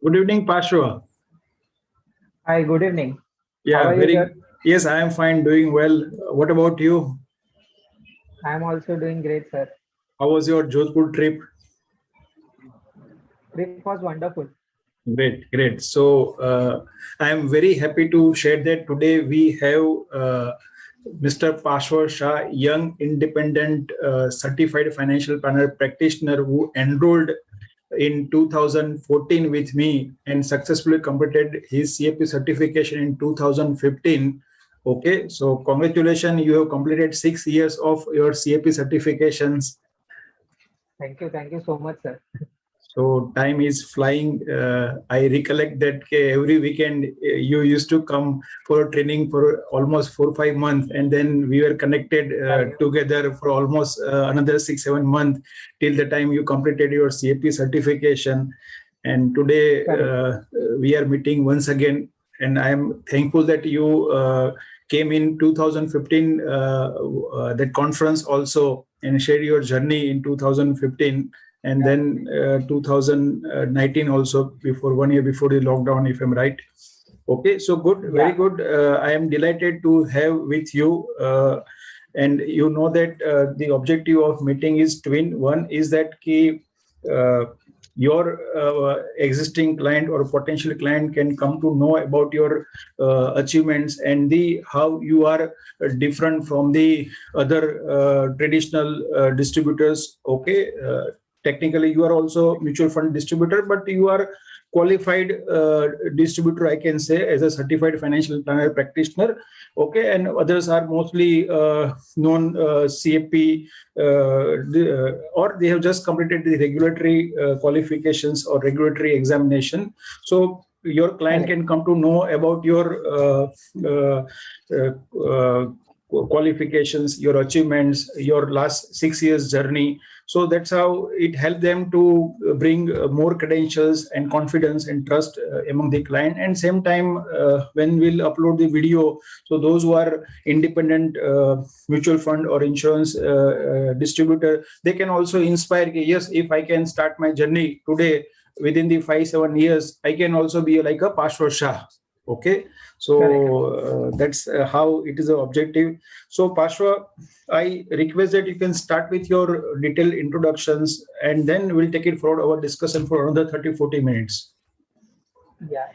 Good evening, Pashwa. Hi, good evening. How Yeah, are you, sir? yes, I am fine, doing well. What about you? I am also doing great, sir. How was your Jodhpur trip? Trip was wonderful. Great, great. So, I am very happy to share that today we have Mr. Pashwa Shah, young independent certified financial planner practitioner who enrolled in 2014 with me and successfully completed his CAP certification in 2015. Okay, so congratulations, you have completed 6 years of your CAP certifications. Thank you so much, sir. So time is flying. I recollect that every weekend you used to come for training for almost 4 5 months, and then we were connected Correct. together for almost another 6 7 months till the time you completed your CAP certification. And today Correct. we are meeting once again, and I am thankful that you came in 2015 that conference also and shared your journey in 2015, and Yeah. then 2019 also, before 1 year before the lockdown, if I'm right. Okay, so good, very Yeah. good. I am delighted to have with you. And you know that the objective of meeting is twin. One is that uh, your existing client or potential client can come to know about your achievements and the how you are different from the other traditional distributors. Okay, technically you are also mutual fund distributor, but you are qualified distributor, I can say, as a certified financial planner practitioner. Okay, and others are mostly non CFP, or they have just completed the regulatory qualifications or regulatory examination. So your client Correct. can come to know about your uh, uh, uh, qualifications, your achievements, your last 6 years journey. So that's how it helped them to bring more credentials and confidence and trust among the client. And same time, when we'll upload the video, so those who are independent mutual fund or insurance distributor, they can also inspire, yes, if I can start my journey today, within the 5 7 years I can also be like a Pashwa Shah. Okay, so Correct. that's how it is an objective. So Pashwa, I request that you can start with your detailed introductions, and then we'll take it forward our discussion for another 30 40 minutes. Yeah.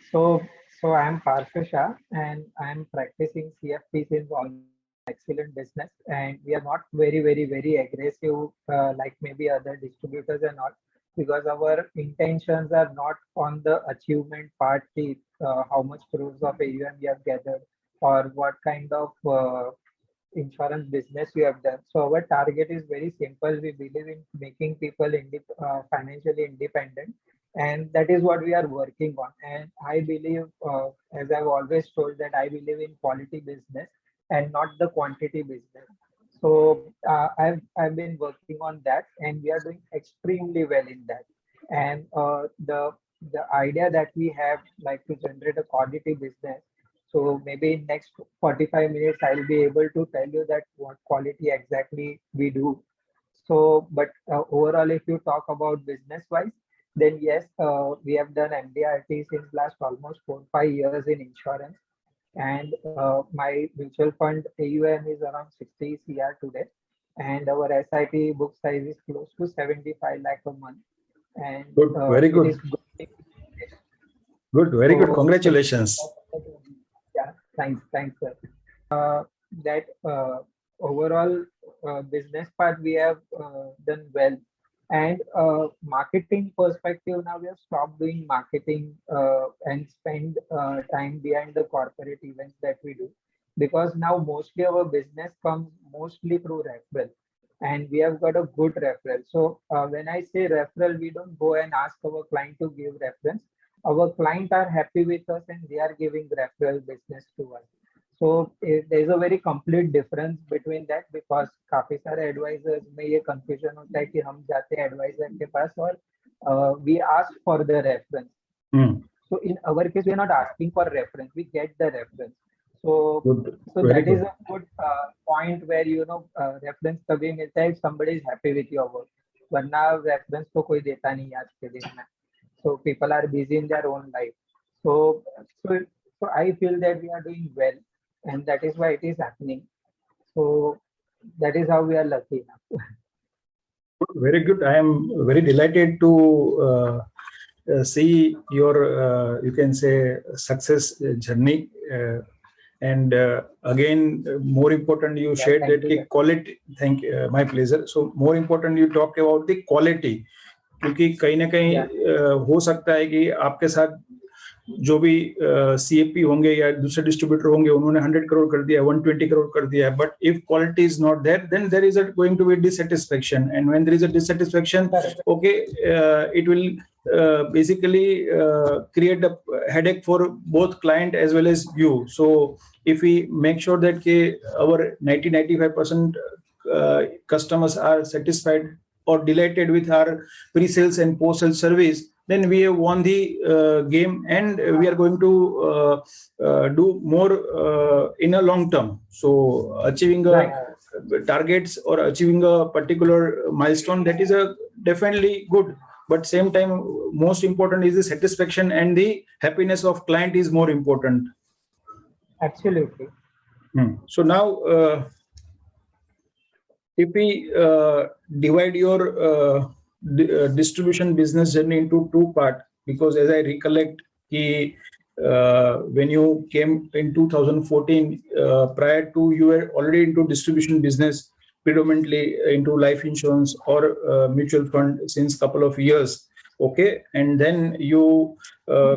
So, so I am Parsha Shah and I am practicing CFP since almost excellent business. And we are not very aggressive like maybe other distributors and all, because our intentions are not on the achievement part, how much crores of AUM we have gathered or what kind of insurance business we have done. So our target is very simple. We believe in making people financially independent, and that is what we are working on. And I believe, as I've always told, that I believe in quality business and not the quantity business. So I've been working on that, and we are doing extremely well in that. And the idea that we have, like to generate a quality business, so maybe in next 45 minutes, I'll be able to tell you that what quality exactly we do. So, but overall, if you talk about business wise, then yes, we have done MDRT since last almost 4 5 years in insurance. And my mutual fund AUM is around 60 CR today. And our SIP book size is close to 75 lakh a month. And Good, very it is good, good. good, very good. So Congratulations. yeah, thanks, sir. That overall business part we have done well. And marketing perspective, now we have stopped doing marketing and spend time behind the corporate events that we do, because now mostly our business comes mostly through referral, and we have got a good referral. So when I say referral, we don't go and ask our client to give reference. Our client are happy with us and they are giving referral business to us. So there's a very complete difference between that, because काफी सारे advisors में ये confusion होता है कि हम जाते हैं advisor के पास और we ask for the reference. Hmm. So in our case, we are not asking for reference; we get the reference. So Good, so very that is good. a good point where reference तभी मिलता है if somebody is happy with your work. वरना reference तो कोई देता नहीं है आज के दिन में. So people are busy in their own life. So, so, so I feel that we are doing well, and that is why it is happening. So that is how we are lucky enough. Very good. I am very delighted to see your, you can say, success journey. And again, more important, you Yeah, shared thank that you. quality. Thank you, my pleasure. So more important, you talk about the quality. क्योंकि कहीं ना कहीं Yeah. हो सकता है कि आपके साथ जो भी सीएपी होंगे या दूसरे डिस्ट्रीब्यूटर होंगे, उन्होंने 100 करोड़ कर दिया, 120 करोड़ कर दिया, but if quality is not there, then there is going to be dissatisfaction, and when there is a dissatisfaction, okay, it will basically create a headache for both client as well as you. So if we make sure that our 90-95% customers are satisfied or delighted with our pre-sales and post-sales service, then we have won the game, and we are going to do more in a long term. So achieving targets or achieving a particular milestone, that is a definitely good, but same time most important is the satisfaction and the happiness of client is more important. Absolutely. So now if we divide your distribution business journey into two parts, because as I recollect, when you came in 2014, prior to, you were already into distribution business, predominantly into life insurance or mutual fund since couple of years. Okay, and then you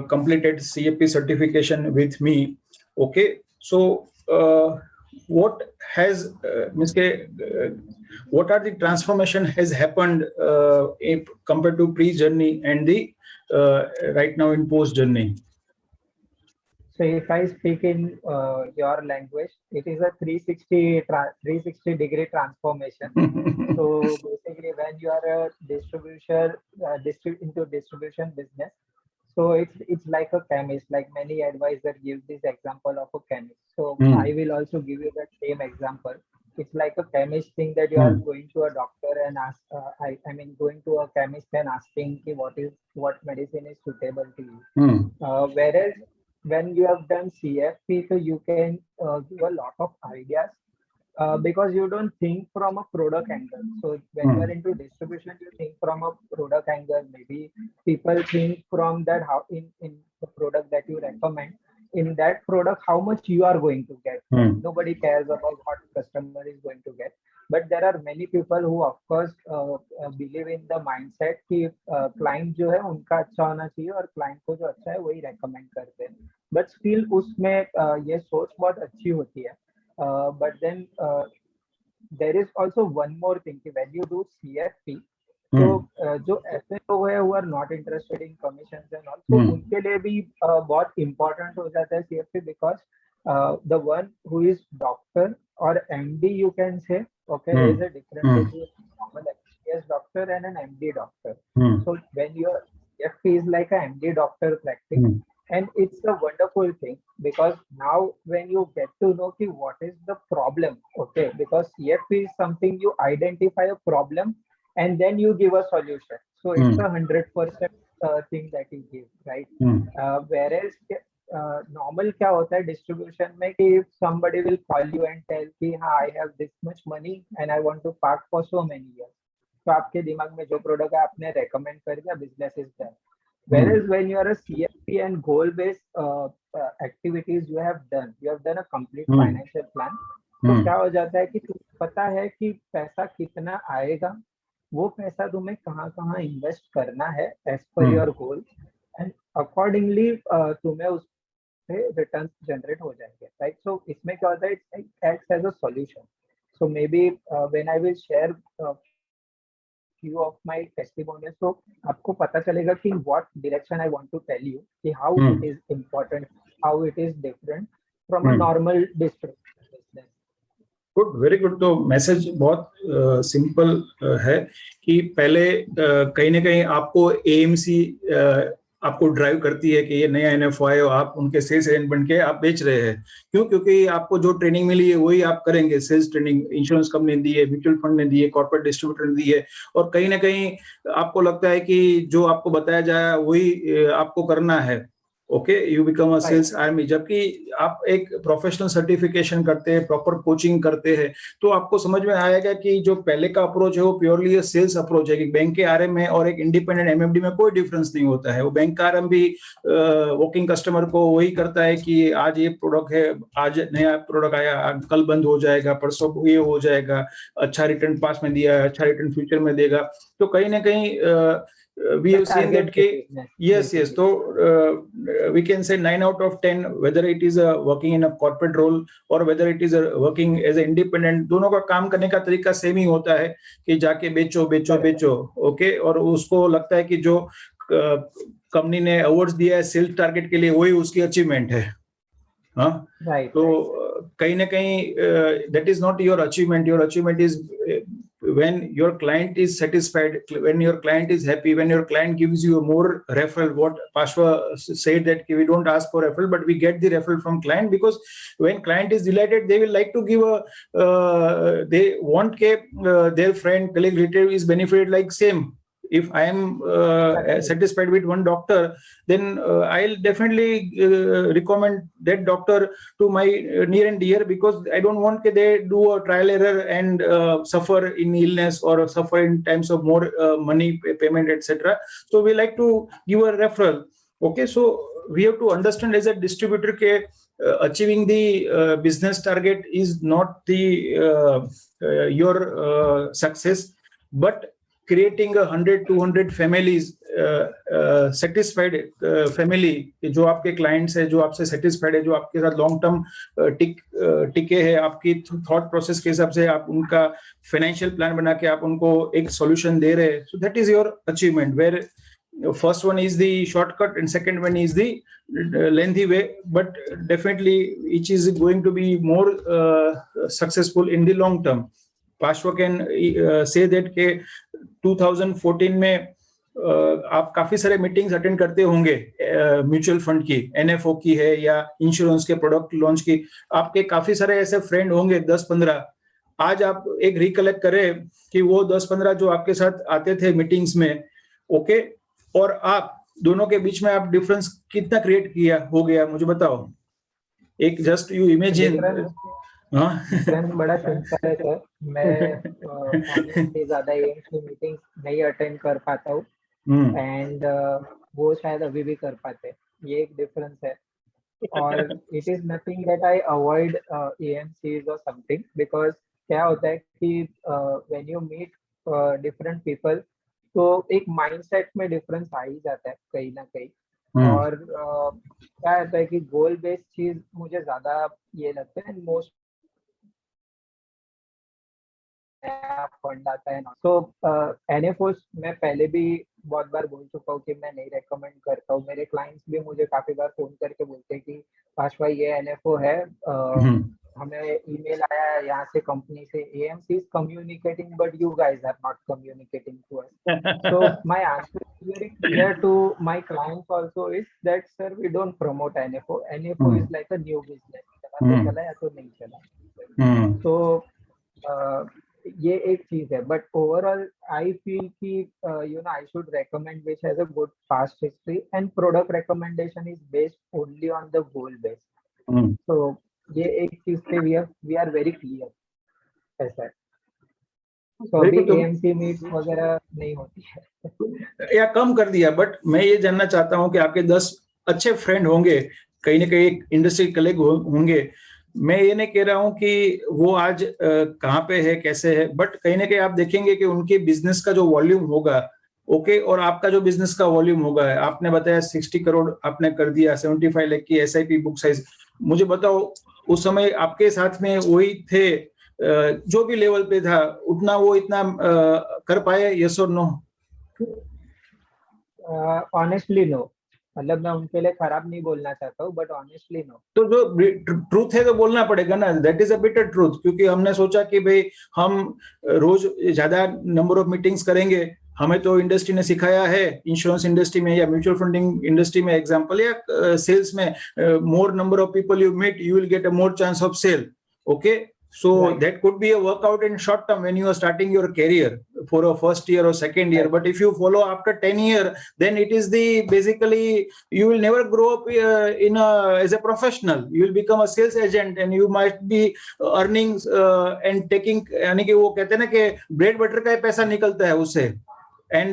completed CFP certification with me. Okay, so what has what are the transformation has happened compared to pre-journey and the right now in post-journey? So if I speak in your language, it is a 360 degree transformation. So basically, when you are a into distribution business, so it's like a chemist. Like many advisors give this example of a chemist. So I will also give you that same example. It's like a chemist thing that you are going to a doctor and ask. I mean, going to a chemist and asking what medicine is suitable to you. Whereas when you have done CFP, so you can give a lot of ideas because you don't think from a product angle. So when you are into distribution, you think from a product angle. Maybe people think from that how in the product that you recommend, in that product, how much you are going to get. Nobody cares about what customer is going to get. But there are many people who, of course, believe in the mindset कि client जो है उनका अच्छा होना चाहिए और client को जो अच्छा है वही recommend करते हैं. But still उसमें ये सोच बहुत अच्छी होती है. But then there is also one more thing कि when you do CFP, तो जो ऐसे लोग हैं who are not interested in commissions and all, तो उनके लिए भी बहुत important हो जाता है CFP, because the one who is doctor or MD, you can say, okay, there is a difference between normal MBBS doctor and an MD doctor. So when your CFP is like an MD doctor practice, and it's a wonderful thing, because now when you get to know what is the problem, okay, because CFP is something you identify a problem and then you give a solution. So it's a 100% thing that you give, right? Whereas normal क्या होता है distribution में कि somebody will call you and tell कि हाँ I have this much money and I want to park for so many years. तो आपके दिमाग में जो प्रोडक्ट है आपने recommend कर दिया, business is done. Whereas when you are a CFP and goal-based activities you have done a complete financial plan. तो क्या हो जाता है कि तुम्हें पता है कि पैसा कितना आएगा, वो पैसा तुम्हें कहाँ इन्वेस्ट करना है as per your goal, and accordingly तुम्हें उस पे रिटर्न जनरेट हो जाएंगे, राइट? सो इसमें क्या होता है, it acts as a solution. So maybe when I will share few of my testimonials, so आपको पता चलेगा कि what direction I want to tell you, कि how it is important, how it is different from a normal distribution business. Good, very good. तो message बहुत simple है कि पहले कहीं ना कहीं आपको एएमसी आपको ड्राइव करती है कि ये नया एनएफओ है और आप उनके सेल्स एजेंट बन के आप बेच रहे हैं। क्यों? क्योंकि आपको जो ट्रेनिंग मिली है वही आप करेंगे। सेल्स ट्रेनिंग इंश्योरेंस कंपनी ने दी है, म्यूचुअल फंड ने दी है, कॉर्पोरेट डिस्ट्रीब्यूटर ने दी है, और कहीं ना कहीं आपको लगता है कि जो आपको बताया जाए वही आपको करना है। Okay, you become a sales army. जबकि आप एक प्रोफेशनल सर्टिफिकेशन करते हैं, प्रॉपर कोचिंग करते हैं, तो आपको समझ में आएगा कि जो पहले का अप्रोच है वो प्योरली सेल्स अप्रोच है कि बैंक के आरएम में और एक इंडिपेंडेंट एमएफडी में कोई डिफरेंस नहीं होता है। वो बैंक का आरएम भी वॉकिंग कस्टमर को वही करता है कि आज ये प्रोडक्ट है, आज नया प्रोडक्ट आया, कल बंद हो जाएगा, परसों ये हो जाएगा, अच्छा रिटर्न पास में दिया है, अच्छा रिटर्न फ्यूचर में देगा। तो कहीं ना कहीं we have seen that yes, so we can say 9 out of 10, whether it is working in a corporate role or whether it is working as an independent, दोनों का काम करने का तरीका सेम ही होता है कि जाके बेचो बेचो बेचो। ओके, और उसको लगता है कि जो कंपनी ने अवार्ड्स दिया है सेल्स टारगेट के लिए वही उसकी अचीवमेंट है। हाँ, तो कहीं ना कहीं that is not your achievement. Your achievement is when your client is satisfied, when your client is happy, when your client gives you a more referral. What Pashwa said that we don't ask for referral, but we get the referral from client, because when client is delighted, they will like to give they want their friend, colleague, relative is benefited like same. If I am satisfied with one doctor, then I'll definitely recommend that doctor to my near and dear, because I don't want that they do a trial error and suffer in illness or suffer in times of more money payment, etc. So we like to give a referral. Okay, so we have to understand as a distributor ke achieving the business target is not the your success, but creating 100-200 families satisfied family, जो आपके clients है, जो आपसे satisfied है, जो आपके साथ long term टिके हैं, आपकी thought process के हिसाब से आप उनका financial plan बना के आप उनको एक solution दे रहे हैं, so that is your achievement, where first one is the shortcut and second one is the lengthy way, but definitely each is going to be more successful in the long term. Pashwa can say that के 2014 में आप काफी सारे meetings attend करते होंगे mutual fund की, NFO की है या इंश्योरेंस के प्रोडक्ट लॉन्च की, आपके काफी सारे ऐसे फ्रेंड होंगे 10-15। आज आप एक रिकलेक्ट करें कि वो 10-15 जो आपके साथ आते थे मीटिंग्स में, ओके, और आप दोनों के बीच में आप डिफरेंस कितना क्रिएट किया हो गया, मुझे बताओ। एक जस्ट यू इमेजिन। डिफरेंस बड़ा सिंपल है सर। मैं ऑनेस्टली ज्यादा एम्स की मीटिंग नहीं अटेंड कर पाता हूँ, एंड वो शायद अभी भी कर पाते, ये एक डिफरेंस है। और it is nothing that I avoid AMCs और समथिंग, बिकॉज क्या होता है कि when you meet different people, तो एक माइंडसेट में डिफरेंस आ ही जाता है कहीं ना कहीं। और क्या होता है कि गोल बेस्ड चीज मुझे ज्यादा ये लगता है, मोस्ट फंड आता है ना। तो एनएफओस मैं पहले भी बहुत बार बोल चुका हूँ कि मैं नहीं रेकमेंड करता हूँ। मेरे क्लाइंट्स भी मुझे काफी बार फोन करके बोलते हैं कि पाश भाई ये एनएफओ है, हमें ईमेल आया है यहाँ से कंपनी से, AMC is communicating but you guys are not communicating to us. So my answer is very clear to my clients also is that sir we don't promote NFO. NFO is like a new business, चला या तो नहीं चला। तो ये एक चीज है, बट ओवरऑल आई फील कि you know I should recommend which has a good past history, and product recommendation is based only on the goal based. तो ये एक चीज पे वी आर वेरी क्लियर ऐसा है। तो अभी एएमसी मीट वगैरह नहीं होती है या कम कर दिया, बट मैं ये जानना चाहता हूँ कि आपके 10 अच्छे फ्रेंड होंगे, कहीं ना कहीं इंडस्ट्री कलीग होंगे। मैं ये नहीं कह रहा हूं कि वो आज कहाँ पे है, कैसे है, बट कहीं ना कहीं आप देखेंगे कि उनके बिजनेस का जो वॉल्यूम होगा, ओके, और आपका जो बिजनेस का वॉल्यूम होगा, आपने बताया 60 करोड़ आपने कर दिया, 75 लाख की एसआईपी बुक साइज। मुझे बताओ उस समय आपके साथ में वही थे, जो भी लेवल पे था उतना वो इतना कर पाए, यस और नो? Honestly no. मतलब मैं उनके लिए खराब नहीं बोलना चाहता हूँ, बट ऑनेस्टली नो। तो जो ट्रूथ है तो बोलना पड़ेगा ना, that is a bitter truth. क्योंकि हमने सोचा कि भाई हम रोज ज्यादा नंबर ऑफ मीटिंग्स करेंगे हमें तो इंडस्ट्री ने सिखाया है, इंश्योरेंस इंडस्ट्री में या म्यूचुअल फंडिंग इंडस्ट्री में एग्जांपल, या सेल्स में, more number of people you meet you will get a more chance of sale. Okay, so Right. that could be a workout in short term when you are starting your career for a first year or second year, Right. but if you follow after 10 year, then it is the basically you will never grow up in a as a professional. You will become a sales agent and you might be earning and taking, यानी कि वो कहते हैं ना कि bread butter का ही पैसा निकलता है उससे. एंड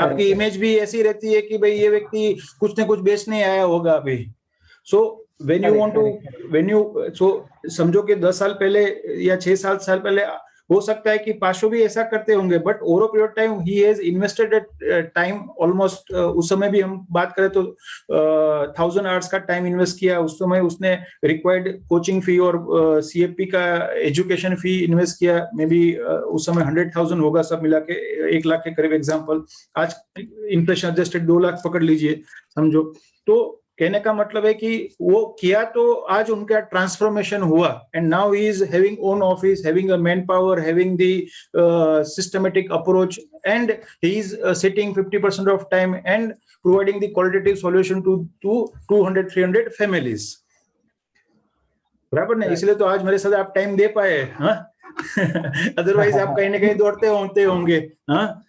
आपकी इमेज भी ऐसी रहती है कि भाई ये व्यक्ति कुछ ना कुछ बेचने आया होगा अभी. सो when you want to when you so समझो कि 10 साल पहले या 6-7 साल पहले हो सकता है कि पाशो भी ऐसा करते होंगे, but over period time he has invested time almost. उस समय भी हम बात करें तो 1000 आवर्स का टाइम इन्वेस्ट किया. उस समय उसने रिक्वायर्ड कोचिंग फी और सीएफपी का एजुकेशन फी इन्वेस्ट किया. मे बी उस समय 100,000 होगा, सब मिला के 1 लाख के करीब एग्जाम्पल. आज इन्फ्लेशन एडजस्टेड 2 लाख पकड़ लीजिए, समझो. तो कहने का मतलब है कि वो किया तो आज उनका ट्रांसफॉर्मेशन हुआ, and now he is having own office, having a man power, having the systematic approach, and he is sitting 50% of time and providing the qualitative solution to 200-300 families. बराबर ना? इसलिए तो आज मेरे साथ आप टाइम दे पाए. हाँ, अदरवाइज आप कहीं ना कहीं दौड़ते होंगे. हाँ,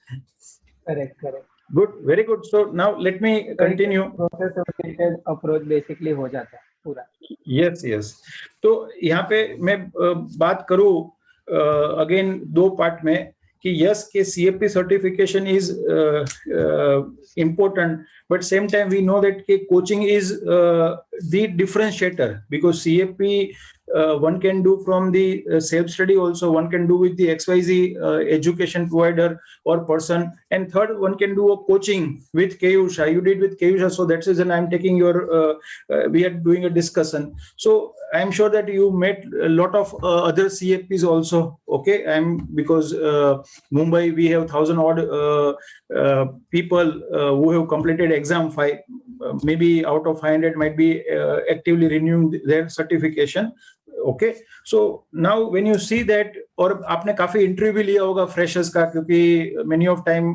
correct correct. Good, very good. So now let me continue. Process oriented approach basically हो जाता है पूरा. Yes yes. तो यहाँ पे मैं बात करूँ अगेन 2 पार्ट में कि यस के CFP certification is important, but same time we know that coaching is the differentiator, because CFP one can do from the self study, also one can do with the XYZ education provider or person, and third one can do a coaching with Kayusha. You did with Kayusha, so that's the reason I'm taking your we are doing a discussion. So I'm sure that you met a lot of other CFPs also. Okay, because Mumbai we have 1,000 odd people who have completed exam 5, maybe out of 500 might be actively renewing their certification. Okay, so now when you see that, और आपने काफी interview भी लिया होगा freshers का, क्योंकि many of time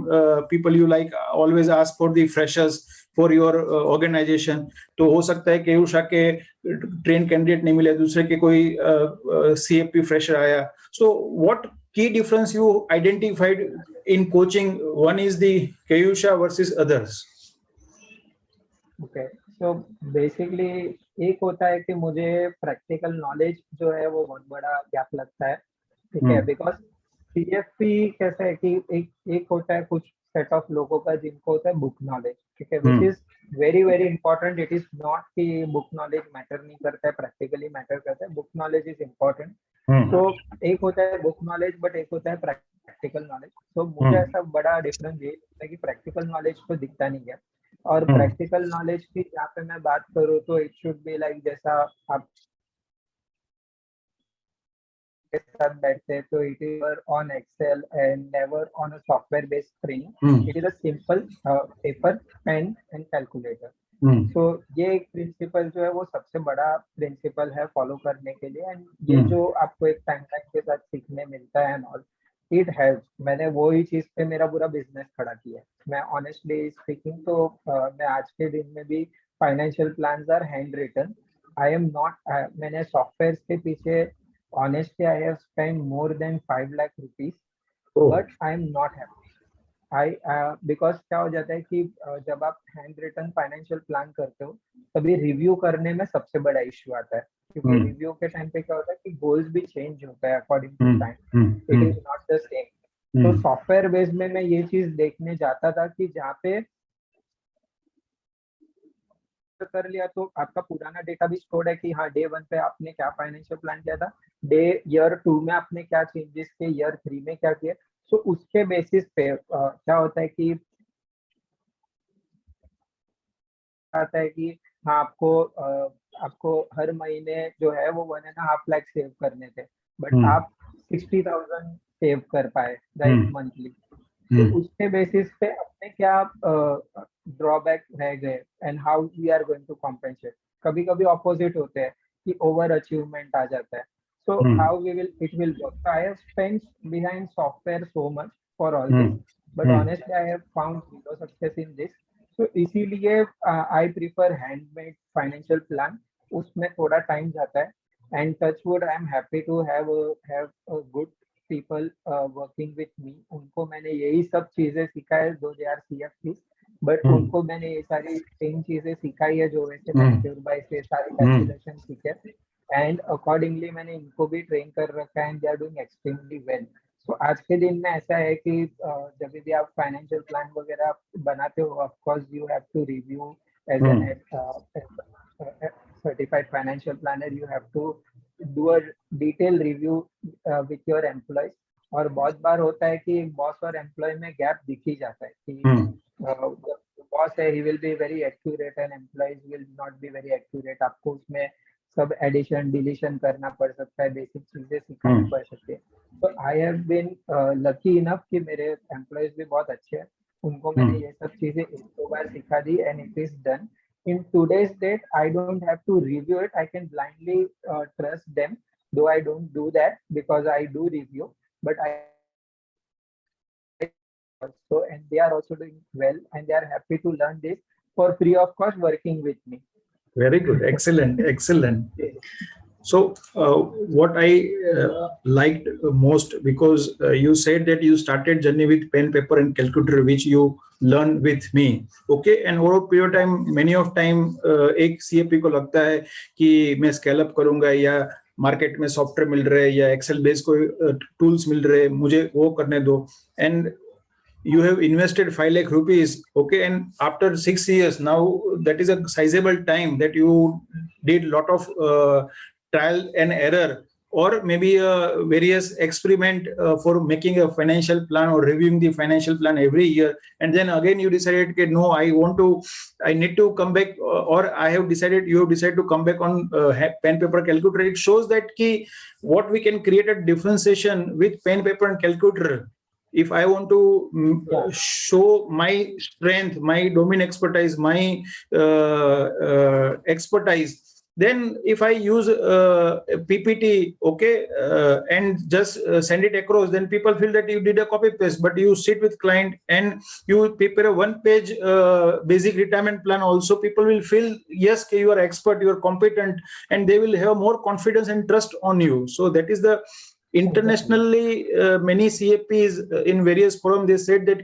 people you like always ask for the freshers for your organization. तो हो सकता है कि उषा के ट्रेन कैंडिडेट नहीं मिले, दूसरे के कोई सीएफपी फ्रेशर आया. So what key difference you identified in coaching? One is the Kayusha versus others. Okay, so basically एक होता है कि मुझे प्रैक्टिकल नॉलेज जो है वो बहुत बड़ा गैप लगता है. ठीक है, बिकॉज सीएफपी कैसा है कि एक होता है कुछ सेट ऑफ लोगों का जिनको होता है बुक नॉलेज. ठीक है, which is very very important. It is not कि बुक नॉलेज मैटर नहीं करता है, प्रैक्टिकली मैटर करता है. Book knowledge is important. तो एक होता है बुक नॉलेज, बट एक होता है प्रैक्टिकल नॉलेज. तो मुझे ऐसा बड़ा डिफरेंस ये लगता है कि प्रैक्टिकल नॉलेज तो दिखता नहीं है, और प्रैक्टिकल नॉलेज की जहाँ पे मैं बात करूँ तो इट शुड बी लाइक जैसा आप के साथ बैठते हैं तो it is on Excel and never on a software based training. It is a simple paper pen and calculator. तो ये एक प्रिंसिपल जो है वो सबसे बड़ा प्रिंसिपल है फॉलो करने के लिए. एंड ये जो आपको एक टाइमलाइन के साथ सीखने मिलता है एंड ऑल, इट हेल्प. मैंने वो ही चीज पे मेरा पूरा बिजनेस खड़ा किया. मैं ऑनेस्टली स्पीकिंग तो मैं आज के दिन में भी financial plans are hand written. I am not, मैंने सॉफ्टवेयर के पीछे honestly I have spent more than 5 lakh rupees, but I am not happy. because क्या हो जाता है कि जब आप हैंड रिटन फाइनेंशियल प्लान करते हो तभी रिव्यू करने में सबसे बड़ा इश्यू आता है, क्योंकि रिव्यू के टाइम पे क्या होता है कि गोल्स भी चेंज होता है according to time. It is not the same. तो सॉफ्टवेयर बेस्ड में मैं ये चीज देखने जाता था कि जहाँ पे कर लिया तो आपका पुराना डेटा भी स्टोर्ड है कि हाँ डे 1 पे आपने क्या फाइनेंशियल प्लान किया था, ईयर 2 में आपने क्या चेंजेस किए, ईयर 3 में क्या किए. सो उसके बेसिस पे क्या होता है कि हाँ आपको हर महीने जो है वो 1.5 लाख सेव करने थे, बट आप 60,000 सेव कर पाए राइट मंथली. तो उसके बेसिस पे अपने क्या ड्रॉबैक रह गए and how we are going to compensate. कभी कभी ऑपोजिट होते हैं कि ओवर अचीवमेंट आ जाता है. So how we will it will work. I have spent behind software so much for all this, but honestly I have found zero success in this. So इसीलिए I prefer handmade financial plan. उसमें थोड़ा time जाता है, and touch wood I am happy to have a good people working with me. उनको मैंने यही सब चीजें सिखाई है, दो दे आर CFP, बट उनको मैंने ये सारी सेम चीजें सिखाई है जो वैसे मैंने प्योरबाई से सारी कैलकुलेशन सीखे, एंड अकॉर्डिंगली मैंने इनको भी ट्रेन कर रखा है, and they are doing extremely well. So आज के दिन में ऐसा है कि जब भी आप फाइनेंशियल प्लान वगैरह बनाते हो, of course you have to review as an certified financial planner, you have to do a detailed review with your employees. और बहुत बार होता है कि बॉस और एम्प्लॉय में गैप दिख ही जाता है कि बॉस है he will be very accurate and employees will not be very accurate. आपको उसमें सब एडिशन डिलीशन करना पड़ सकता है, बेसिक चीजें सिखानी पड़ सकती है. तो I have been lucky enough कि मेरे एम्प्लॉयज भी बहुत अच्छे हैं, उनको मैंने ये सब चीजें एक दो बार सिखा दी, and it is done. In today's date, I don't have to review it. I can blindly trust them, though I don't do that because I do review. But I also, and they are also doing well, and they are happy to learn this for free of cost, working with me. Very good, excellent, excellent. So what I liked most, because you said that you started journey with pen, paper and calculator, which you learned with me. Okay, and over a period of time, many of time एक CFP को लगता है कि मैं scale up करूंगा, या market में software मिल रहे हैं या एक्सेल बेस्ड कोई टूल्स मिल रहे हैं, मुझे वो करने दो. And you have invested 5 lakh rupees, okay, and after 6 years now, that is a sizable time that you did lot of trial and error, or maybe a various experiment for making a financial plan or reviewing the financial plan every year, and then again you decided that no, I need to come back, or you have decided to come back on pen, paper, calculator. It shows that what we can create a differentiation with pen, paper and calculator. If I want to show my strength, my domain expertise, my expertise, then if I use PPT, okay, and just send it across, then people feel that you did a copy paste. But you sit with client and you prepare a 1-page basic retirement plan also, people will feel yes, you are expert, you are competent, and they will have more confidence and trust on you. So that is the internationally many CFPs in various forums, they said that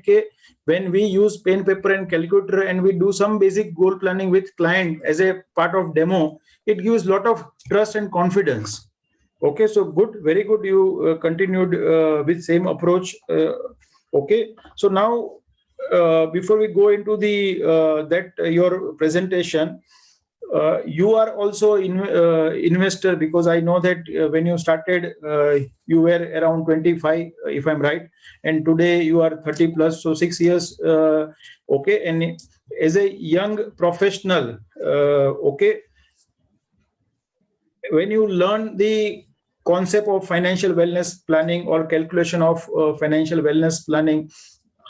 when we use pen, paper and calculator and we do some basic goal planning with client as a part of demo, it gives lot of trust and confidence. Okay, so good, very good, you continued with same approach. Okay, so now before we go into the your presentation, you are also investor, because I know that when you started you were around 25, if I'm right, and today you are 30 plus, so 6 years. Okay, and as a young professional, okay, when you learn the concept of financial wellness planning or calculation of financial wellness planning,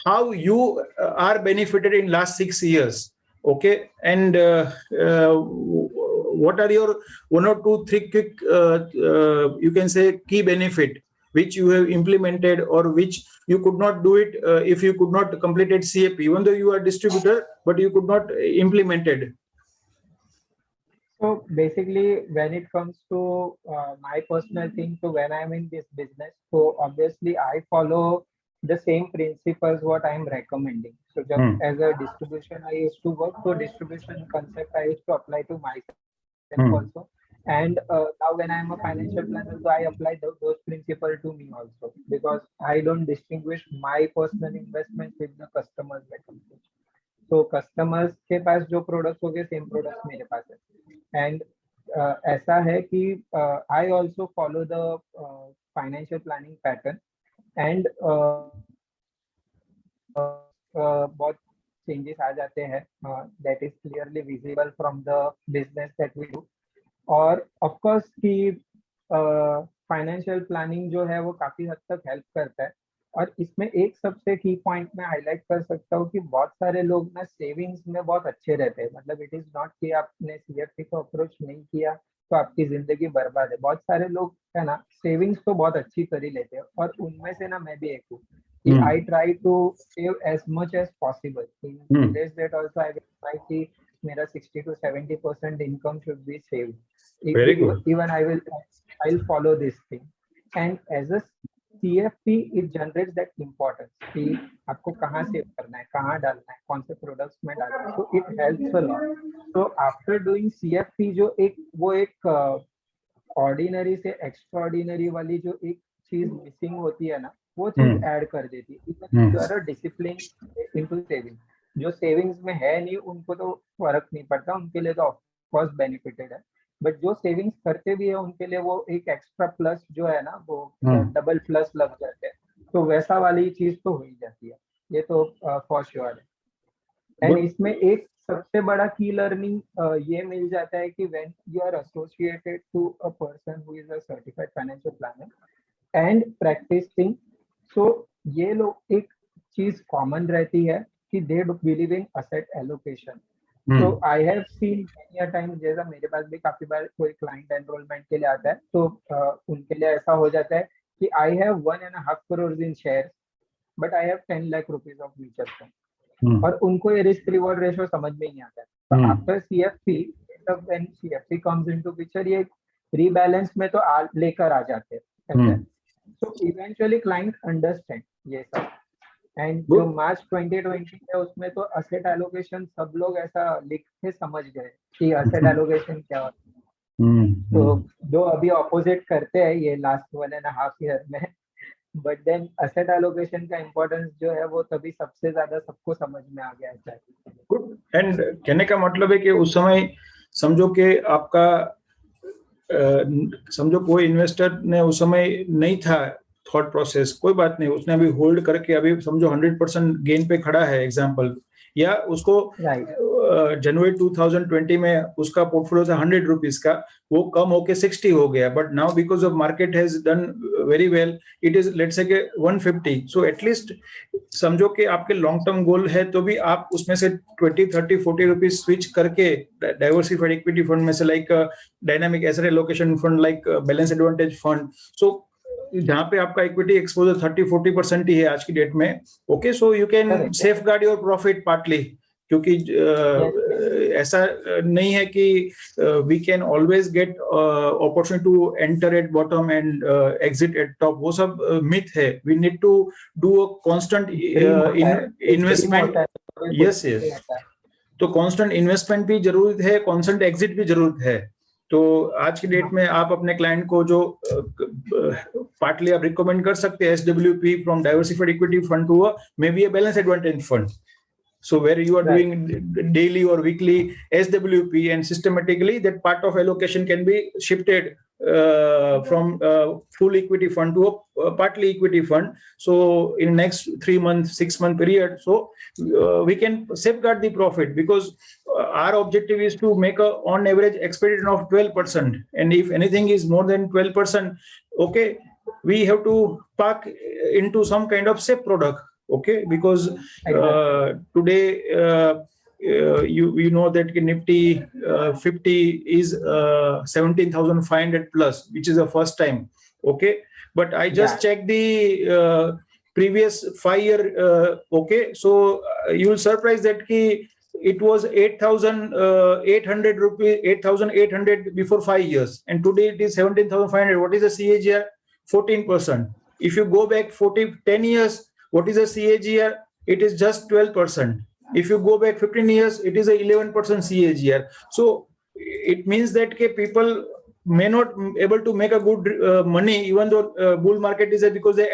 how you are benefited in last 6 years. Okay, and what are your 1 or 2, 3 quick you can say key benefit which you have implemented, or which you could not do it if you could not complete it CFP, even though you are distributor, but you could not implement it. So basically, when it comes to my personal thing, so when I'm in this business, so obviously I follow the same principles what I'm recommending. So just as a distribution, I used to work, so distribution concept I used to apply to myself also. And now when I'm a financial planner, so I apply those principles to me also, because I don't distinguish my personal investments with the customer's recommendation. So customers के पास जो products हो गए, same products मेरे पास है. And ऐसा है कि I also follow the financial planning pattern, and बहुत changes आ जाते हैं, that is clearly visible from the business that we do. और of course कि financial planning जो है वो काफी हद तक help करता है. और इसमें एक सबसे की पॉइंट में हाईलाइट कर सकता हूँ कि बहुत सारे लोग ना सेविंग्स में बहुत अच्छे रहते हैं. मतलब इट इज नॉट कि आपने CFP को अप्रोच नहीं किया तो आपकी जिंदगी बर्बाद है. बहुत सारे लोग है ना सेविंग्स तो बहुत अच्छी कर ही लेते हैं, और उनमें से ना मैं भी एक हूँ. I try to save as much as possible. In today's date also, I will try कि मेरा 60 to 70% income should be saved. Very good. Even I'll follow this thing. And as a CFP, it generates that importance कि आपको कहाँ save करना है, कहाँ डालना है, कौन से प्रोडक्ट्स में डालना है. So it helps a lot. So after doing CFP, जो एक ऑर्डिनरी से एक्स्ट्राऑर्डिनरी वाली जो एक चीज मिसिंग होती है ना, वो चीज ऐड कर देती है. You are discipline into saving. जो सेविंग्स में है नहीं उनको तो फर्क नहीं पड़ता, उनके लिए तो ऑफकोर्स बेनिफिटेड है. बट जो सेविंग्स करते भी है उनके लिए वो एक एक्स्ट्रा प्लस जो है ना, वो डबल प्लस लग जाते हैं. तो वैसा वाली चीज तो हो ही जाती है, ये तो फॉर श्योर है. एंड इसमें एक सबसे बड़ा की लर्निंग ये मिल जाता है कि when you are associated to a person who is a certified financial planner and practising, so ये लोग एक चीज कॉमन रहती है कि they believe in asset allocation. तो I have seen many a time, जैसा मेरे पास भी काफी बार कोई क्लाइंट एनरोलमेंट के लिए आता है तो उनके लिए ऐसा हो जाता है कि I have 1.5 crores in share but I have 10 lakh rupees of mutual fund. और उनको ये रिस्क रिवॉर्ड रेशियो समझ में नहीं आता है. तो after CFP, when CFP comes into picture, ये रीबैलेंस में तो लेकर आ जाते हैं. सो इवेंचुअली क्लाइंट अंडरस्टैंड ये सब. एंड जो मार्च 2020 है उसमें तो असेट एलोकेशन सब लोग ऐसा लिख के समझ गए कि असेट एलोकेशन क्या होता है. तो जो अभी ऑपोजिट करते हैं ये लास्ट 1.5 year में, बट देन असेट एलोकेशन का इम्पोर्टेंस जो है वो तभी सबसे ज्यादा सबको समझ में आ गया है. गुड. एंड कहने का मतलब है कि उस समय समझो कि आपका समझो कोई इन्वेस्टर ने उस समय नहीं था थॉट प्रोसेस, कोई बात नहीं, उसने अभी होल्ड करके अभी समझो 100% गेन पे खड़ा है एग्जांपल, या उसको जनवरी 2020 में उसका पोर्टफोलियो था 100 रुपीज का, वो कम होके 60 हो गया. But now because of market has done very well, it is let's say 150. So at least समझो कि आपके लॉन्ग टर्म गोल है तो भी आप उसमें से 20, 30, 40 रुपीज स्विच करके डाइवर्सिफाइड इक्विटी फंड में से, like dynamic asset allocation fund, like balance advantage fund, so जहां पे आपका इक्विटी एक्सपोजर 30-40% ही है आज की डेट में. Okay, so you can safeguard your profit partly, क्योंकि ऐसा नहीं है कि we can always get opportunity to enter at bottom and exit at top. वो सब मिथ है. We need to do a constant investment. Yes. तो constant investment भी जरूरत है, कांस्टेंट एग्जिट भी जरूरत है. तो आज की डेट में आप अपने क्लाइंट को जो पार्टली आप रिकमेंड कर सकते हैं SWP from diversified equity fund to maybe a balance advantage fund. So where you are doing daily or weekly SWP, and systematically that part of allocation can be shifted from full equity fund to a partly equity fund. So in next 3 months, 6 month period, so we can safeguard the profit, because our objective is to make a on average expectation of 12%. And if anything is more than 12%, okay, we have to park into some kind of safe product. Okay, because today you know that Nifty 50 is 17,500 plus, which is the first time. Okay, but I just checked the previous 5 year. Okay, so you will surprise that it was 8,800 rupees, 8,800 before 5 years, and today it is 17,500. What is the CAGR? 14%. If you go back 10 years, what is the CAGR? It is just 12%. If you go back 15 years, it is a 11% CAGR. So it means that people may not able to make a good money, even though bull market is there, because they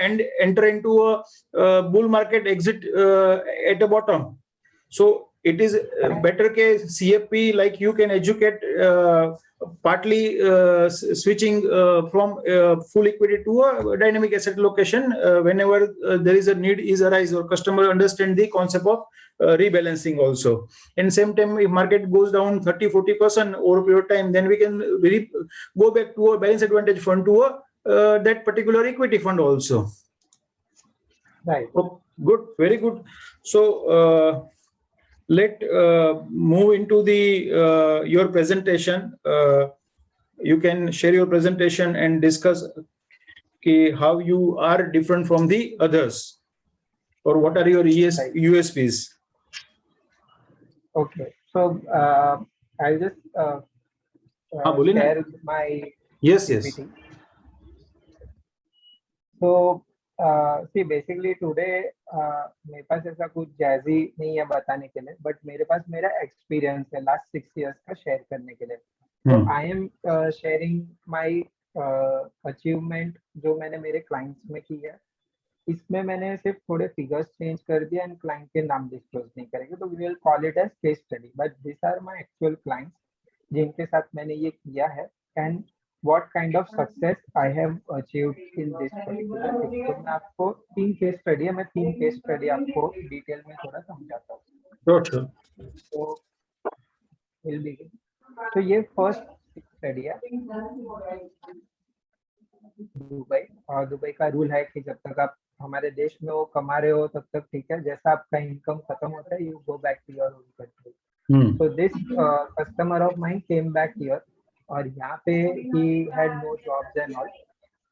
enter into a bull market, exit at the bottom. So it is better CFP, like you can educate partly switching from full equity to a dynamic asset allocation whenever there is a need is arise, or customer understand the concept of rebalancing also. And same time, if market goes down 30-40% over a period of time, then we can go back to a balance advantage fund to a that particular equity fund also. Right. Oh, good, very good. So let move into the your presentation. You can share your presentation and discuss how you are different from the others. or what are your Right. USPs? Okay. So I'll just हाँ बोलिए ना. share my Yes, yes. PPT. So see basically today मेरे पास ऐसा कुछ jazzy नहीं है बताने के लिए, बट मेरे पास मेरा एक्सपीरियंस है लास्ट 6 years का शेयर करने के लिए. तो I am sharing my achievement जो मैंने मेरे क्लाइंट्स में की है. इसमें मैंने सिर्फ थोड़े फिगर्स चेंज कर दिया एंड क्लाइंट के नाम डिस्क्लोज नहीं करेंगे, तो we will call it as case study, but this are my actual clients जिनके साथ मैंने ये किया है and what kind of success I have achieved in this particular thing. तो मैं आपको 3 केस स्टडी है, मैं 3 केस स्टडी आपको डिटेल में थोड़ा समझाता हूँ. Sure, sure. तो we'll begin. तो ये फर्स्ट स्टडी है दुबई, और दुबई का रूल है कि जब तक आप हमारे देश में वो कमा रहे हो तब तक ठीक है, जैसा आपका इनकम खत्म होता है you go back to your own country. So this customer of mine came back here और यहाँ पे he had no jobs and all.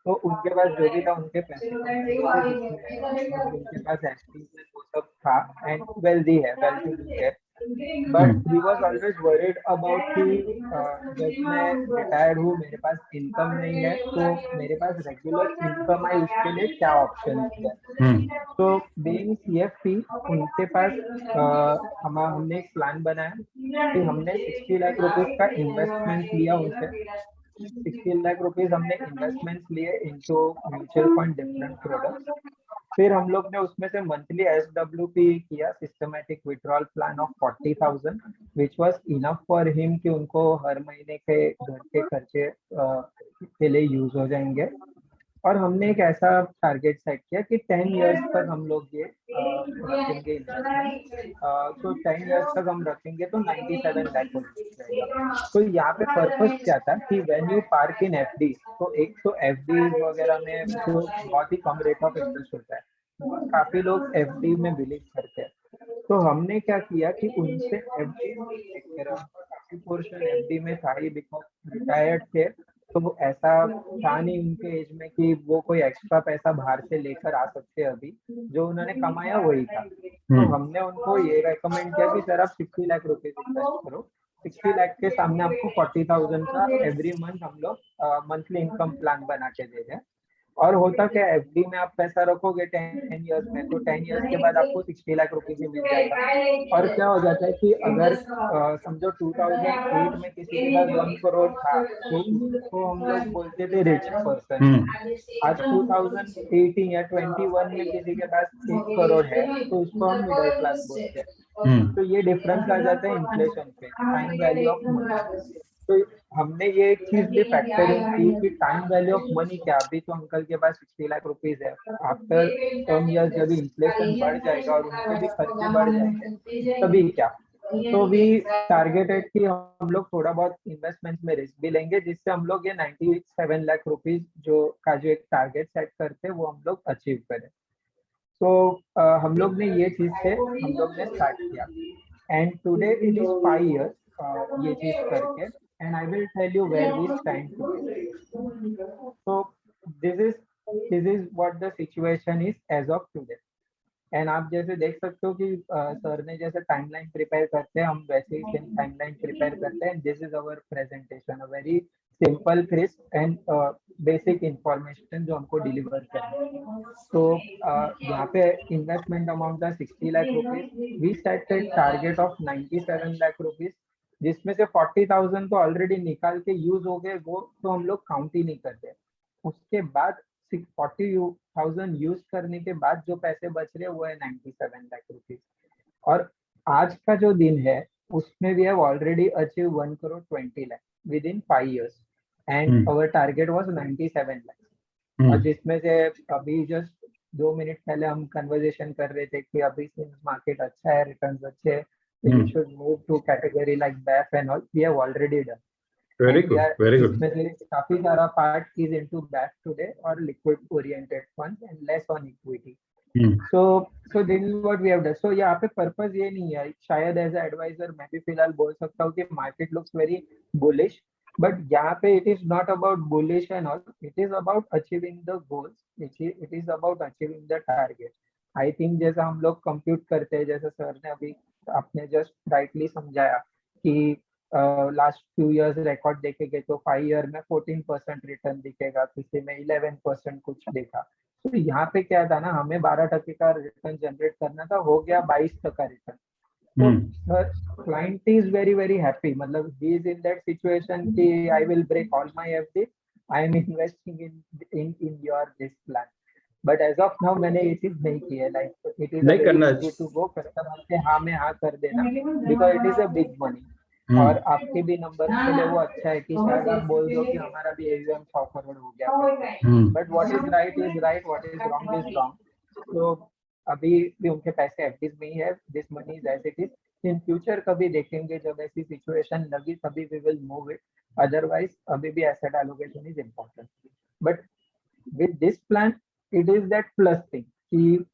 तो उनके पास जो भी था उनके पैसे उनके पास एफडी में वो सब था एंड वेल्दी है, वेल टू डू है, but he was always worried about कि जब मैं रिटायर्ड हूँ मेरे पास इनकम नहीं है, तो मेरे पास रेगुलर इनकम है उसके लिए क्या ऑप्शन है. तो बीइंग सीएफपी उनके पास हमने एक प्लान बनाया कि हमने 60 लाख रुपीस का इन्वेस्टमेंट लिया उनसे. 60 लाख रुपीस हमने इन्वेस्टमेंट्स लिए into mutual fund different products. फिर हम लोग ने उसमें से मंथली SWP किया, systematic withdrawal plan of 40,000 which was enough for him कि उनको हर महीने के घर के खर्चे के लिए यूज हो जाएंगे. और हमने एक ऐसा टारगेट सेट किया कि 10 years तक हम लोग ये रखेंगे इन्वेस्टमेंट. तो 10 years तक हम रखेंगे तो 97 लाख हो जाएगा. तो यहाँ पे पर्पस क्या था कि when you park in FD, तो एक तो एफडी वगैरह में तो बहुत ही कम रेट ऑफ इंटरेस्ट होता है, काफी लोग एफडी में बिलीव करते हैं. तो हमने क्या किया कि उनसे एफडी काफी पोर्शन एफडी में था ही, बिकॉज रिटायर्ड थे तो ऐसा था नहीं उनके एज में कि वो कोई एक्स्ट्रा पैसा बाहर से लेकर आ सकते. अभी जो उन्होंने कमाया वही था. तो हमने उनको ये रेकमेंड किया कि सर आप 60 लाख रुपीज इन्वेस्ट करो. 60 लाख के सामने आपको 40,000 का एवरी मंथ हम लोग मंथली इनकम प्लान बना के दे दें. और होता क्या, एफडी में आप पैसा रखोगे 10 years में, तो 10 years के बाद आपको 60 लाख रुपीज ही मिल जाएगा. और क्या हो जाता है कि अगर समझो 2008 में किसी के पास 1 करोड़ था तो हम लोग बोलते थे रिच पर्सन. आज 2018 या 21 में किसी के पास 1 करोड़ है तो उसको हम मिडिल क्लास बोलते हैं. तो ये डिफरेंस आ जाता है इन्फ्लेशन पे, टाइम वैल्यू ऑफ मनी. तो हमने ये एक चीज भी फैक्टरिंग की कि टाइम वैल्यू ऑफ मनी क्या. अभी तो अंकल के पास 60 लाख रुपीज है, आफ्टर टर्म ईयर्स जब इन्फ्लेशन बढ़ जाएगा और उनके भी खर्चे बढ़ जाएंगे तभी क्या. तो भी टारगेटेड कि हम लोग थोड़ा बहुत इन्वेस्टमेंट में रिस्क भी लेंगे, जिससे हम लोग ये 97 लाख रुपीज जो एक टारगेट सेट करते हैं वो हम लोग अचीव करें. तो हम लोग ने ये चीज से हम लोग ने स्टार्ट किया and today it is 5 years ये चीज करके, and I will tell you where we stand today. So this is what the situation is as of today. And आप जैसे देख सकते हो कि सर ने जैसे टाइमलाइन प्रिपेयर करते हैं हम वैसे ही सेम टाइमलाइन प्रिपेयर करते हैं. This is our presentation, a very simple crisp and basic information जो हमको डिलीवर करना है. तो यहाँ पे इन्वेस्टमेंट अमाउंट था 60 lakh rupees. We set a target of 97 lakh rupees, जिसमें से 40,000 तो ऑलरेडी निकाल के यूज हो गए, वो तो हम लोग काउंट ही नहीं करते. उसके बाद 40,000 यूज करने के बाद जो पैसे बच रहे वो है 97 लाख रुपीज. और आज का जो दिन है उसमें we have already achieve 1 crore 20 lakh within 5 years and our target was 97 lakh. और जिसमें से अभी जस्ट 2 मिनट पहले हम कन्वर्सेशन कर रहे थे कि अभी सिंस मार्केट अच्छा है, रिटर्न्स अच्छे हैं, we should move to category like BAF and all. We have already done. Very good, very good. इसमें से काफी सारा part is into BAF today or liquid oriented funds and less on equity. So this is what we have done. So यहाँ पे purpose ये नहीं है, शायद एज एडवाइजर मैं भी फिलहाल बोल सकता हूँ कि market looks very bullish, but यहाँ पे it is not about bullish and all, it is about achieving the goals, it is about achieving the target. I think जैसा हम लोग कंप्यूट करते हैं, जैसे सर ने अभी आपने जस्ट राइटली समझाया कि लास्ट फ्यू इयर्स रिकॉर्ड देखेंगे तो 5 ईयर में 14% रिटर्न दिखेगा, किसी में 11% कुछ देखा। तो यहाँ पे क्या था ना, हमें 12% का रिटर्न जनरेट करना था, हो गया 22% रिटर्न। तो client is very very happy, मतलब he is in that situation कि I will break all my FD, I am investing in your this plan. But as of now मैंने ये चीज नहीं की है, लाइक इट इज अ नहीं वेरी करना। इजी टू गो कस्टमर के हाँ में हाँ कर देना, because it is a big money. Hmm. और आपके भी नंबर के लिए वो अच्छा है कि शायद आप बोल दो कि हमारा भी एग्जाम 100 करोड़ हो गया, but what is right, what is wrong. तो अभी भी उनके पैसे एफडीज में ही है, this money is as it is. In future कभी देखेंगे जब ऐसी सिचुएशन लगी तभी we will move it, otherwise अभी भी asset allocation is important. But with this plan it is that plus thing कि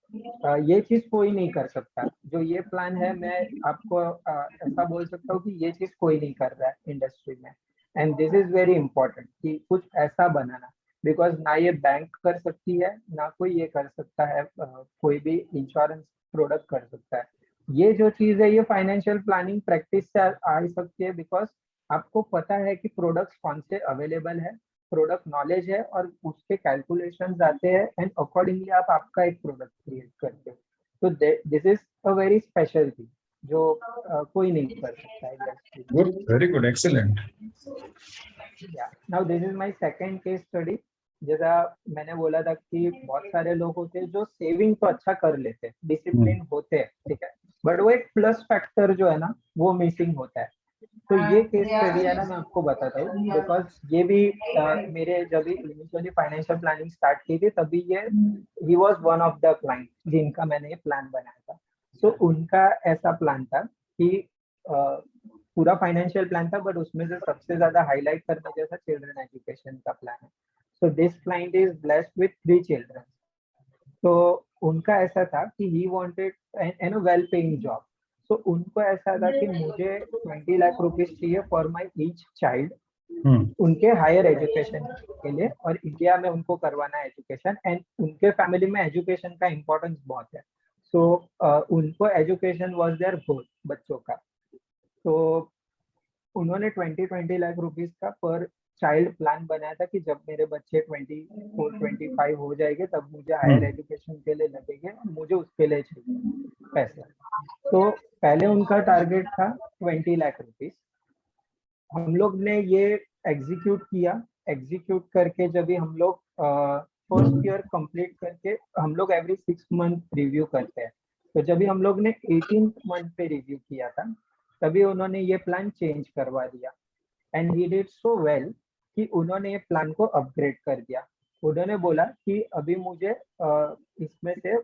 ये चीज कोई नहीं कर सकता। जो ये प्लान है, मैं आपको ऐसा बोल सकता हूँ कि ये चीज कोई नहीं कर रहा है इंडस्ट्री में। And this is very important कि कुछ ऐसा बनाना, बिकॉज ना ये बैंक कर सकती है, ना कोई ये कर सकता है, कोई भी इंश्योरेंस प्रोडक्ट कर सकता है। ये जो चीज है, ये फाइनेंशियल प्लानिंग प्रैक्टिस से आ सकती है, बिकॉज आपको पता है कि प्रोडक्ट्स कौन से अवेलेबल है, प्रोडक्ट नॉलेज है, और उसके कैलकुलेशंस आते हैं, एंड अकॉर्डिंगली आप आपका एक प्रोडक्ट क्रिएट करते हो। तो this is a very special thing जो कोई नहीं कर सकता इंडस्ट्री में। Good, very good, excellent. Now this is my second case study. जैसा मैंने बोला था कि बहुत सारे लोग होते हैं जो सेविंग तो अच्छा कर लेते हैं, डिसिप्लिन होते हैं, ठीक है, बट वो एक प्लस फैक्टर जो है ना, वो मिसिंग होता है। तो ये केस स्टडी है ना, मैं आपको बताता हूँ, बिकॉज ये भी मेरे जब इनिशियली फाइनेंशियल प्लानिंग स्टार्ट की थी तभी ये he was one of the client जिनका मैंने ये प्लान बनाया था। सो उनका ऐसा प्लान था कि पूरा फाइनेंशियल प्लान था, बट उसमें से सबसे ज्यादा हाईलाइट करने जैसा चिल्ड्रन एजुकेशन का प्लान है। So this client is blessed with 3 children. तो उनका ऐसा था कि he wanted an well paying job. तो उनको ऐसा था कि मुझे 20 लाख रुपीज चाहिए फॉर माई ईच चाइल्ड, उनके हायर एजुकेशन के लिए, और इंडिया में उनको करवाना है एजुकेशन, एंड उनके फैमिली में एजुकेशन का इम्पोर्टेंस बहुत है। सो उनको एजुकेशन वाज देयर गोल बच्चों का। तो उन्होंने 20 लाख रुपीज का पर चाइल्ड प्लान बनाया था कि जब मेरे बच्चे 24 25 हो जाएंगे तब मुझे हायर एजुकेशन के लिए लगेंगे, मुझे उसके लिए चाहिए पैसे। तो पहले उनका टारगेट था 20 लाख रुपीज। हम लोग ने ये एग्जीक्यूट किया। एग्जीक्यूट करके जब भी हम लोग फर्स्ट ईयर कंप्लीट करके, हम लोग एवरी 6 मंथ रिव्यू करते हैं, तो जब भी हम लोग ने 18th मंथ पे रिव्यू किया था, तभी उन्होंने ये प्लान चेंज करवा दिया। And he did so well कि उन्होंने ये प्लान को अपग्रेड कर दिया। उन्होंने बोला कि अभी मुझे इसमें से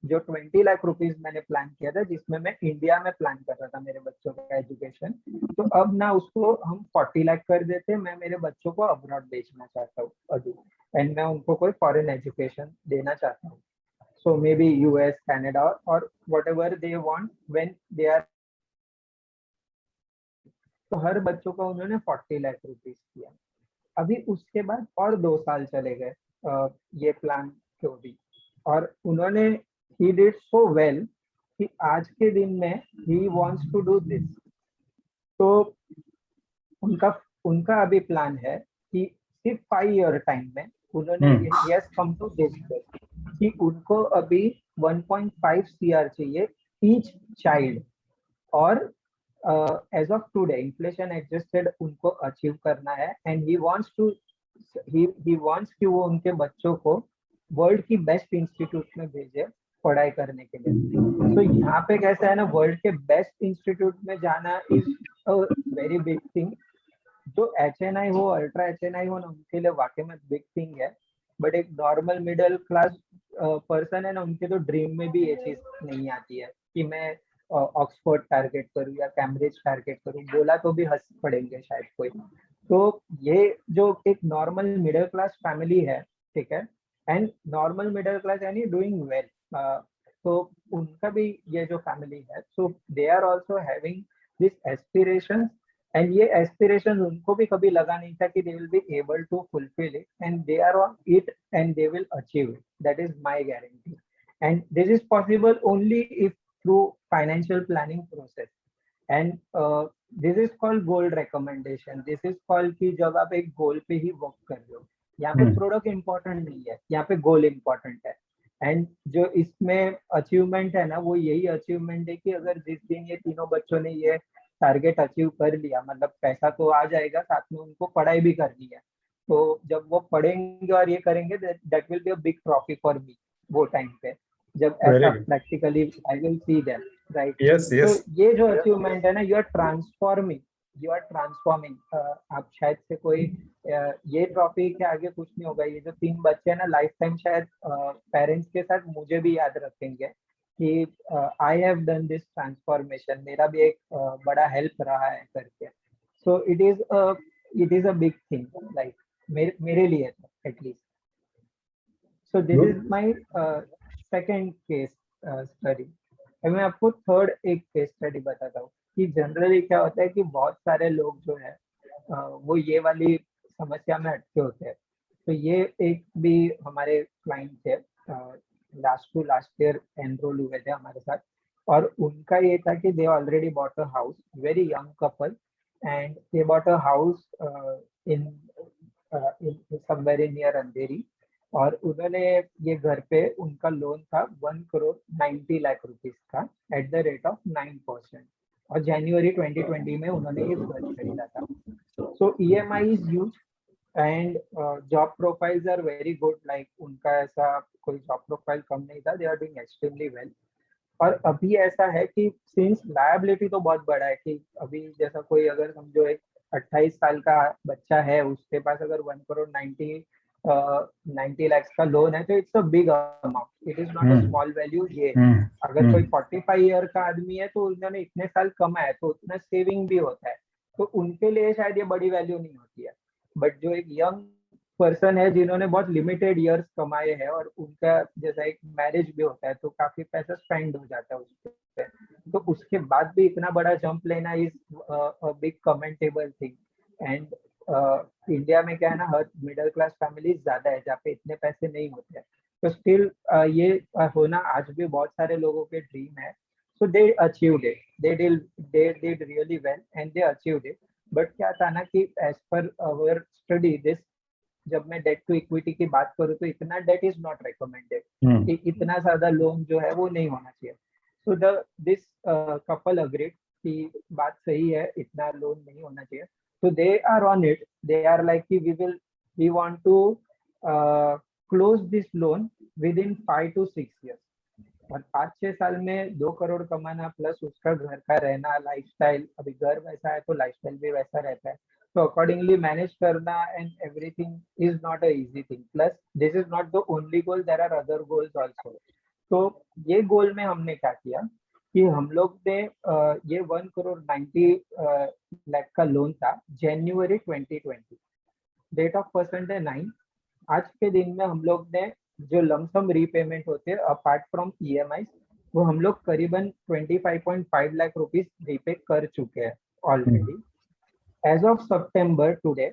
जो 20 लाख रुपीज मैंने प्लान किया था, जिसमें मैं इंडिया में प्लान कर रहा था मेरे बच्चों का एजुकेशन, तो अब ना उसको हम 40 लाख कर देते, मैं मेरे बच्चों को अब्रॉड भेजना चाहता हूँ अभी, एंड मैं उनको कोई फॉरेन एजुकेशन देना चाहता हूँ। So maybe US, Canada, और whatever they want when they are. तो हर बच्चों का उन्होंने 40 लाख रुपीज किया। अभी उसके बाद और 2 साल चले गए ये प्लान को भी, और उन्होंने ही डिड सो वेल कि आज के दिन में he wants to do this. तो उनका उनका अभी प्लान है कि सिर्फ 5 ईयर टाइम में उन्होंने यस कम टू दिस कि उनको अभी 1.5 CR चाहिए ईच चाइल्ड, और as of today inflation adjusted उनको अचीव करना है। And he wants to he wants कि वो उनके बच्चों को वर्ल्ड की बेस्ट इंस्टीट्यूट में भेजे पढ़ाई करने के लिए। तो यहाँ पे कैसा है ना, वर्ल्ड के बेस्ट इंस्टीट्यूट में जाना is a very big thing. जो HNI हो, अल्ट्रा HNI हो ना, उनके लिए वाकई में बिग थिंग है। बट एक नॉर्मल मिडिल क्लास पर्सन है ना, उनके तो ड्रीम में भी ये चीज नहीं आती है कि मैं ऑक्सफोर्ड टारगेट करूँ या कैम्ब्रिज टारगेट करूँ, बोला तो भी हंस पड़ेंगे शायद कोई। तो ये जो एक नॉर्मल मिडिल क्लास फैमिली है, ठीक है, एंड नॉर्मल मिडिल क्लास यानी डूइंग वेल, तो उनका भी ये जो फैमिली है, so they are also having this aspiration. And ये एस्पिरेशन उनको भी कभी लगा नहीं था कि they will be able to fulfil it, and they are on it, and they will achieve it, that is my guarantee. and this is possible only if through financial planning process. And this is called goal recommendation. This is called कि जब आप एक गोल पे ही work कर रहे हो, यहाँ पे प्रोडक्ट इंपॉर्टेंट नहीं है, यहाँ पे गोल इंपॉर्टेंट है. एंड जो इसमें अचीवमेंट है ना, वो यही अचीवमेंट है कि अगर जिस दिन ये तीनों बच्चों ने ये टारगेट अचीव कर लिया, मतलब पैसा तो आ जाएगा, साथ में उनको पढ़ाई भी करनी है, तो जब वो पढ़ेंगे और ये करेंगे, that will be a big trophy for me. वो टाइम पे जब ऐसा practically I will see that, right. Yes तो यस. ये जो अचीवमेंट है ना, यू आर ट्रांसफॉर्मिंग. आप शायद से कोई ये ट्रॉफी के आगे कुछ नहीं होगा. ये जो 3 बच्चे हैं ना, लाइफ टाइम शायद पेरेंट्स के साथ मुझे भी याद रखेंगे कि I have done this transformation, मेरा भी एक बड़ा हेल्प रहा है करके. So it is a big thing, like मेरे लिए at least. So this is my second case study. मैं आपको थर्ड एक केस स्टडी बताता हूँ कि जनरली क्या होता है कि बहुत सारे लोग जो है वो ये वाली समस्या में अटके होते हैं. तो ये एक भी हमारे क्लाइंट थे, लास्ट ईयर एनरोल हुए थे हमारे साथ, और उनका ये था कि they already bought a house, very young couple, and they bought a house in somewhere in near Andheri. और उन्होंने ये घर पे, उनका लोन था 1,90,00,000 रुपीज का एट द रेट ऑफ 9%, और जनवरी 2020 में उन्होंने ये घर खरीदा था. सो EMI is huge and job profiles are very good. Like उनका ऐसा कोई जॉब प्रोफाइल कम नहीं था, they are doing extremely well. और अभी ऐसा है कि सिंस लायबिलिटी तो बहुत बड़ा है कि अभी जैसा कोई अगर समझो एक 28 साल का बच्चा है, उसके पास अगर 1,90,00,000 का लोन है, तो it's a big amount, it is not a small value. ये अगर कोई 45 ईयर का आदमी है तो उन्होंने इतने साल कमाया, तो उतना सेविंग भी होता है, तो उनके लिए शायद ये बड़ी वैल्यू नहीं होती है. बट जो एक यंग पर्सन है जिन्होंने बहुत लिमिटेड इयर्स कमाए हैं, और उनका जैसा एक मैरिज भी होता है, तो काफी पैसा स्पेंड हो जाता है उस पे, तो उसके बाद भी इतना बड़ा जंप लेना is big commendable thing. And India में क्या है ना, हर मिडिल क्लास फैमिली ज्यादा है जहाँ पे इतने पैसे नहीं होते हैं, तो स्टिल ये होना आज भी बहुत सारे लोगों के ड्रीम है. So they achieved it, they did really well and they achieved it. But क्या था ना कि as per our study this, जब मैं डेट टू इक्विटी की बात करूँ तो इतना डेट इज नॉट रिकमेंडेड, इतना ज्यादा लोन जो है वो नहीं होना चाहिए. सो दिस कपल अग्रीड कि बात सही है, इतना लोन नहीं होना चाहिए. so they are on it, they are like we want to close this loan within 5 to 6 years. और 5-6 साल में 2 करोड़ कमाना प्लस उसका घर का रहना, लाइफस्टाइल, अभी घर वैसा है तो लाइफस्टाइल भी वैसा रहता है, तो अकॉर्डिंगली मैनेज करना and everything is not a easy thing. Plus this is not the only goal, there are other goals also. तो ये गोल में हमने क्या किया कि हम लोग ने ये 1,90,00,000 का लोन था जनवरी 2020, डेट ऑफ परसेंट है 9. आज के दिन में हम लोग ने जो लमसम रीपेमेंट होते हैं अपार्ट फ्रॉम EMI, वो हम लोग करीबन 25.5 लाख रुपीस रीपे कर चुके हैं ऑलरेडी. एज ऑफ सितंबर today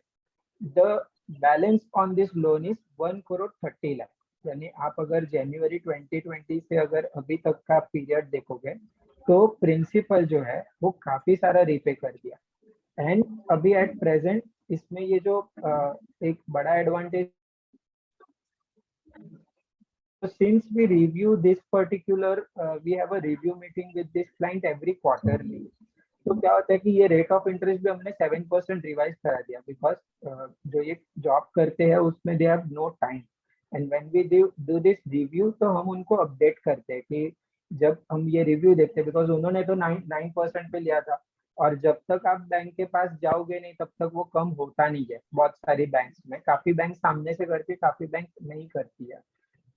the balance on this loan is 1,30,00,000. यानी आप अगर जनवरी 2020 से अगर अभी तक का पीरियड देखोगे तो प्रिंसिपल जो है वो काफी सारा रीपे कर दिया. एंड अभी एट प्रेजेंट इसमें ये जो एक बड़ा advantage, since we review this particular we have a review meeting with this client every quarterly. तो क्या होता है कि ये रेट ऑफ इंटरेस्ट भी हमने 7% रिवाइज करा दिया, बिकॉज जो ये जॉब करते हैं उसमें they have no time, and when we do this review तो हम उनको अपडेट करते हैं कि जब हम ये रिव्यू देखते हैं, बिकॉज उन्होंने तो 9% पे लिया था, और जब तक आप बैंक के पास जाओगे नहीं तब तक वो कम होता नहीं है. बहुत सारी बैंक्स में, काफी बैंक सामने से करती है, काफी बैंक नहीं करती है.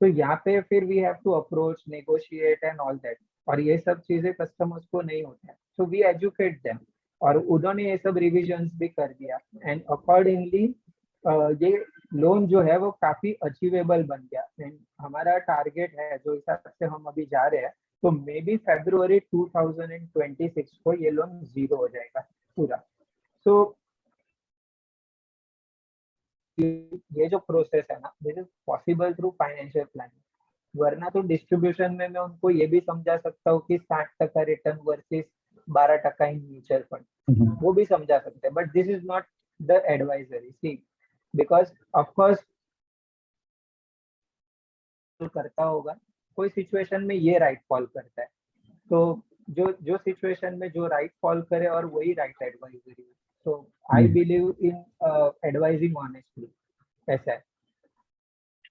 तो यहाँ पे फिर we have to approach, negotiate and all that, और ये सब चीजें कस्टमर्स को नहीं होते हैं. सो वी एजुकेट देम, और उन्होंने ये सब रिविजन्स भी कर दिया, एंड अकॉर्डिंगली ये लोन जो है वो काफी अचीवेबल बन गया. एंड हमारा टारगेट है जो हिसाब से हम अभी जा रहे हैं, तो मे बी February 2026 को ये लोन 0 हो जाएगा पूरा. सो ये जो प्रोसेस है ना, this is possible through financial planning. वरना तो डिस्ट्रीब्यूशन में मैं उनको ये भी समझा सकता हूँ कि 60% return versus 12% in mutual fund, वो भी समझा सकते हैं, but this is not the advisory see, because of course करता होगा कोई सिचुएशन में ये राइट फॉल करता है, तो जो जो सिचुएशन में जो राइट फॉल करे और वही राइट एडवाइजरी है, तो I believe in advising honestly, ऐसा है.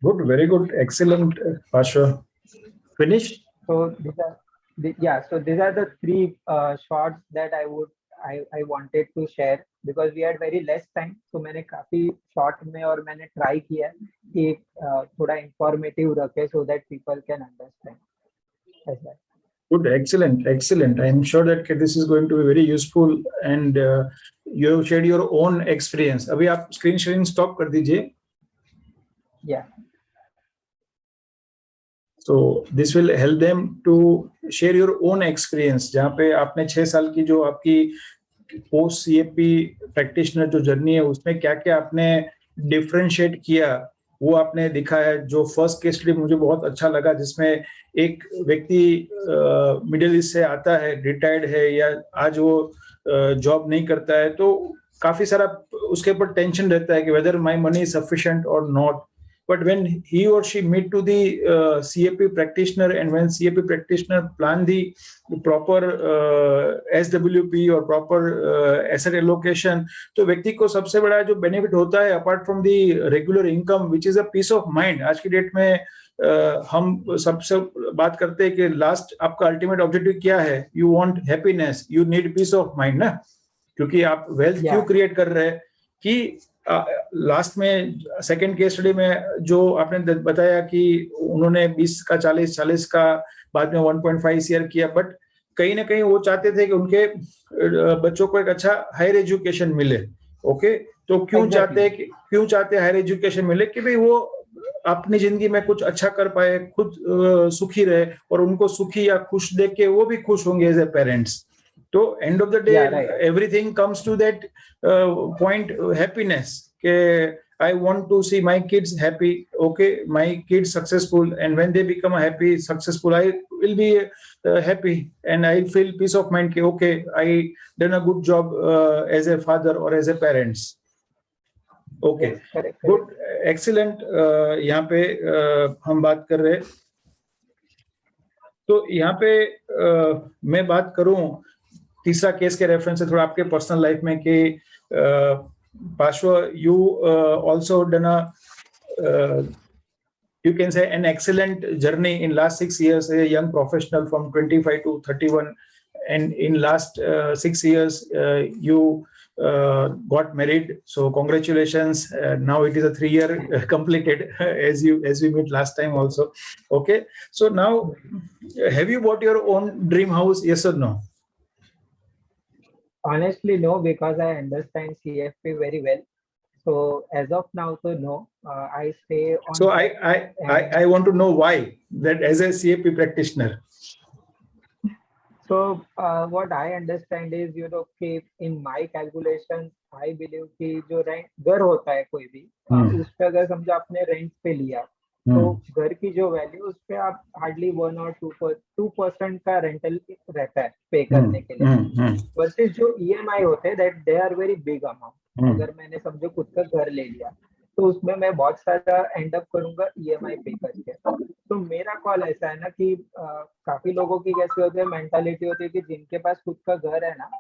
Good, very good, excellent, Pasha. Finished? So these are the three shots that I wanted to share because we had very less time. So मैंने काफी short में और मैंने try किया है कि थोड़ा informative रखे so that people can understand. ऐसा है. Good, excellent, excellent. I'm sure that this is going to be very useful, and you have shared your own experience. अभी आप screen sharing stop कर दीजिए. Yeah. So this will help them to share your own experience. जहाँ पे आपने 6 साल की जो आपकी पोस्ट सीएपी प्रैक्टिशनर जो जर्नी है उसमें क्या क्या आपने डिफरेंशिएट किया वो आपने दिखा है. जो फर्स्ट केस स्टडी मुझे बहुत अच्छा लगा जिसमें एक व्यक्ति मिडिल ईस्ट से आता है, रिटायर्ड है या आज वो जॉब नहीं करता है, तो काफी सारा उसके ऊपर टेंशन रहता है कि whether my money is sufficient और not. But when he or she meet to the CAP practitioner, and when CAP practitioner plan the proper SWP or proper asset allocation, तो व्यक्ति को सबसे बड़ा जो बेनिफिट होता है apart from the regular income which is a peace of mind. आज की डेट में हम सबसे बात करते हैं कि लास्ट आपका अल्टीमेट ऑब्जेक्टिव क्या है. You want happiness, you need piece of mind ना, क्योंकि आप वेल्थ क्यों क्रिएट कर रहे हैं कि लास्ट में सेकंड केस स्टडी में जो आपने बताया कि उन्होंने 20 का 40 का बाद में 1.5 ईयर किया, बट कहीं ना कहीं वो चाहते थे कि उनके बच्चों को एक अच्छा हायर एजुकेशन मिले. ओके, तो क्यों चाहते हायर एजुकेशन मिले कि भाई वो अपनी जिंदगी में कुछ अच्छा कर पाए, खुद सुखी रहे और उनको सुखी या खुश देख के वो भी खुश होंगे एज ए पेरेंट्स. तो end of the day everything comes to that point, happiness ke I want to see my kids happy. Okay, my kids successful, and when they become happy, successful, I will be happy and I feel peace of mind ke okay, I done a good job as a father or as a parents. Okay, yes, correct. Good, excellent. यहाँ पे हम बात कर रहे, तो यहाँ पे मैं बात करूं तीसरा केस के रेफरेंस से थोड़ा आपके पर्सनल लाइफ में कि Pashwa, you also done a you can say an excellent journey in last 6 years, a young professional from 25 to 31, and in last 6 years you got married, so congratulations. Now it is a 3-year completed as we met last time also. Okay, so now have you bought your own dream house, yes or no? Honestly, no, because I understand CFP very well. So as of now, so no. I stay on. So I want to know why that as a CFP practitioner. So what I understand is, you know, कि in my calculations, I believe कि जो rent घर होता है कोई भी, उस पे अगर समझो आपने rent पे लिया, तो घर की जो वैल्यू उस पे आप हार्डली 1 और 2% का रेंटल रहता है पे करने के लिए, वर्सेस जो EMI होते हैं that they are very big amount. अगर मैंने समझो खुद का घर ले लिया तो उसमें मैं बहुत सारा एंड अप करूंगा EMI पे करके. तो मेरा कॉल ऐसा है ना कि काफी लोगों की कैसे होती है मेंटालिटी होती है कि जिनके पास खुद का घर है ना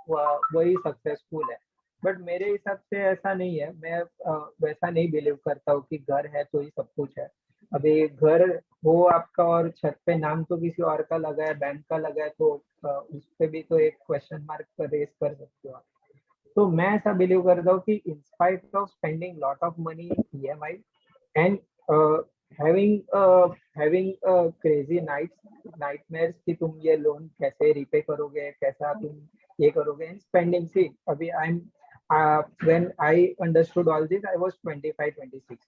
वही सक्सेसफुल है, बट मेरे हिसाब से ऐसा नहीं है. मैं वैसा नहीं बिलीव करता हूँ कि घर है तो ही सब कुछ है. अभी घर हो आपका और छत पे नाम तो किसी और का लगा है, बैंक का लगा है, तो उस पे भी तो एक क्वेश्चन मार्क रेस कर सकते हो आप. तो मैं ऐसा बिलीव करता हूँ कि in spite of spending lot of money in EMI and having crazy nightmares कि तुम ये लोन कैसे रिपे करोगे, कैसा तुम ये करोगे, एंड स्पेंडिंग. सी अभी I am when I understood all this, I was 25-26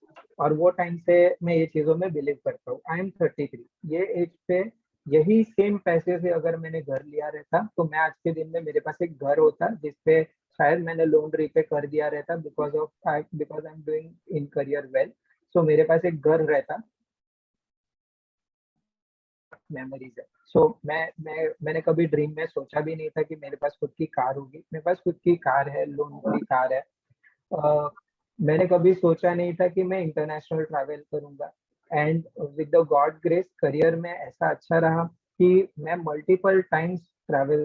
और वो टाइम से मैं ये चीजों में बिलीव करता हूँ. I am 33. ये एज पे यही सेम पैसे से अगर मैंने घर लिया रहता तो मैं आज के दिन में मेरे पास एक घर होता जिसपे शायद मैंने लोन रीपे कर दिया रहता because I am doing in career well. So मेरे पास एक घर रहता मेमोरीज है। सो मैंने कभी ड्रीम में सोचा भी नहीं था कि मेरे पास खुद की कार होगी। मेरे पास खुद की कार है, लोन की कार है। मैंने कभी सोचा नहीं था कि मैं इंटरनेशनल ट्रैवल करूंगा। And with the God grace career में ऐसा अच्छा रहा कि मैं मल्टीपल टाइम्स ट्रैवल,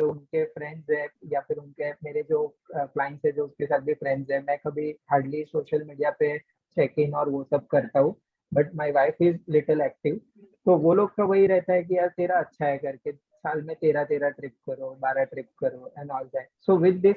उनके फ्रेंड्स है या फिर उनके मेरे जो क्लाइंट्स है जो उसके साथ भी फ्रेंड्स है, मैं कभी हार्डली सोशल मीडिया पे चेक इन और वो सब करता हूँ। But my wife is little active. तो वो लोग का वही रहता है कि यार तेरा अच्छा है करके, साल में 13 ट्रिप करो, 12 ट्रिप करो and all that. So with this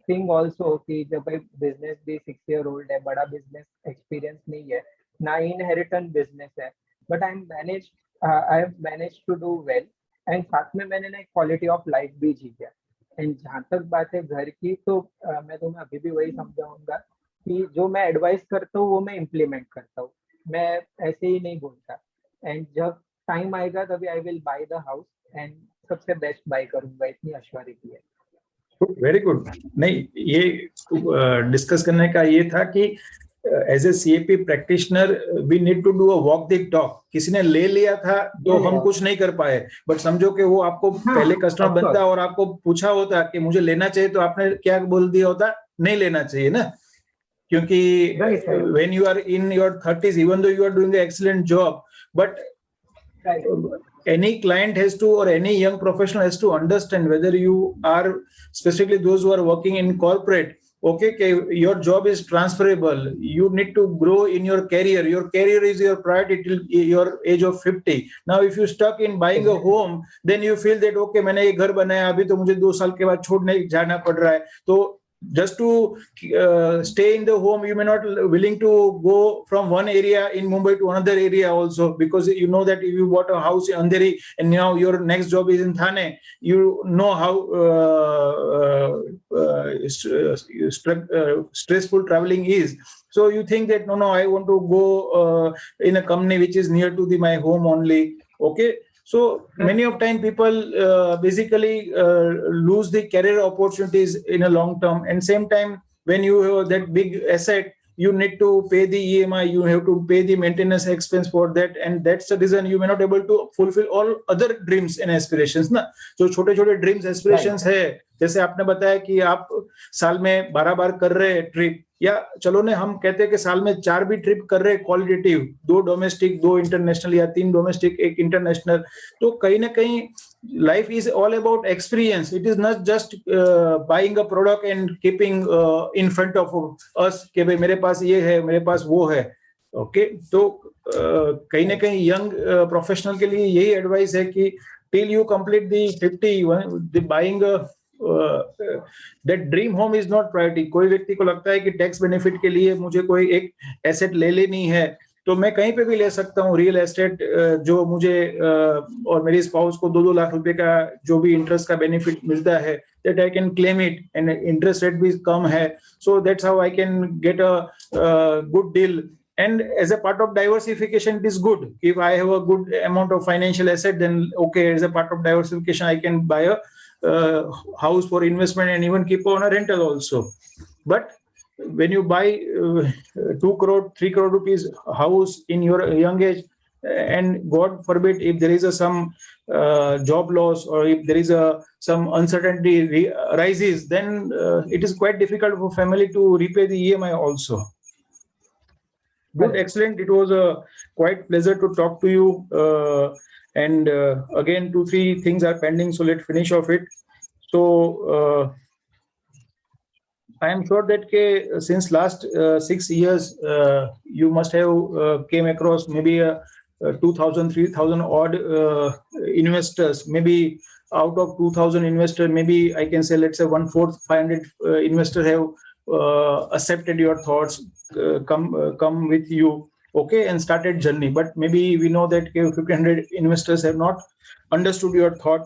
thing also कि जब भाई बिजनेस भी 6 ईयर ओल्ड है, बड़ा बिजनेस एक्सपीरियंस नहीं है, ना इनहेरिटेंट बिजनेस है, but I have manage to do well. And साथ में मैंने ना एक क्वालिटी ऑफ लाइफ भी जी है। एंड जहाँ तक बात है घर की, तो मैं तुम्हें अभी भी वही समझाऊंगा कि जो मैं एडवाइस करता हूँ वो मैं इम्प्लीमेंट करता हूँ। मैं ऐसे ही नहीं बोलता। एंड जब टाइम आएगा तभी I will buy the house and सबसे बेस्ट बाय करूंगा, इतनी अश्योरिटी है। Very good. नहीं, ये डिस्कस करने का ये था कि as a CAP practitioner we need to do a walk the talk. किसी ने ले लिया था तो हम कुछ नहीं कर पाए, बट समझो कि वो आपको पहले कस्टमर बनता और आपको पूछा होता कि मुझे लेना चाहिए, तो आपने क्या बोल दिया होता? नहीं लेना चाहिए ना। क्योंकि when you are in your 30s, even though you are doing an excellent job, but any client has to, or any young professional has to understand whether you are, specifically those who are working in corporate, okay, your job is transferable. You need to grow in your career. Your career is your priority till your age of 50. Now if you stuck in buying a home, then you feel that okay, मैंने ये घर बनाया, अभी तो मुझे 2 साल के बाद छोड़ने जाना पड़ रहा है। तो just to stay in the home, you may not willing to go from one area in Mumbai to another area also, because you know that if you bought a house in Andheri and now your next job is in Thane, you know how stressful traveling is. So you think that no, I want to go in a company which is near to my home only. Okay, so many of time people basically lose the career opportunities in a long term, and same time when you have that big asset, you need to pay the EMI, you have to pay the maintenance expense for that, and that's the reason you may not able to fulfill all other dreams and aspirations ना। जो छोटे छोटे dreams aspirations है, जैसे आपने बताया कि आप साल में 12 बार कर रहे हैं ट्रिप, या चलो ने हम कहते हैं कि साल में 4 भी ट्रिप कर रहे हैं क्वालिटेटिव, 2 डोमेस्टिक 2 इंटरनेशनल या 3 डोमेस्टिक 1 इंटरनेशनल। तो कहीं ना कहीं life is all about experience. It is not just buying a product and keeping in front of us कि भाई मेरे पास ये है, मेरे पास वो है। ओके, तो कहीं ना कहीं यंग प्रोफेशनल के लिए यही एडवाइस है कि till you complete the 50, the buying that dream home is not priority. कोई व्यक्ति को लगता है कि टैक्स बेनिफिट के लिए मुझे कोई एक एसेट ले लेनी है, तो मैं कहीं पे भी ले सकता हूँ रियल एस्टेट, जो मुझे और मेरी स्पाउस को 2-2 लाख रुपए का जो भी इंटरेस्ट का बेनिफिट मिलता है, that I can claim it, and interest rate भी कम है, so that's how I can get a good deal. And as a part of diversification, it is good. If I have a good amount of financial asset, then okay, as a part of diversification, I can buy a house for investment and even keep on a rental also. But when you buy 2 crore, 3 crore rupees house in your young age, and God forbid if there is some job loss, or if there is some uncertainty rises, then it is quite difficult for family to repay the EMI also. Good, excellent. It was a quite pleasure to talk to you. And again, 2-3 things are pending, so let's finish off it. So I am sure that since last 6 years, you must have came across maybe 2,000, 3,000 odd investors. Maybe out of 2,000 investors, maybe I can say, let's say 1/4, 500 investors have accepted your thoughts, come with you, okay, and started journey. But maybe we know that 1,500 investors have not understood your thought,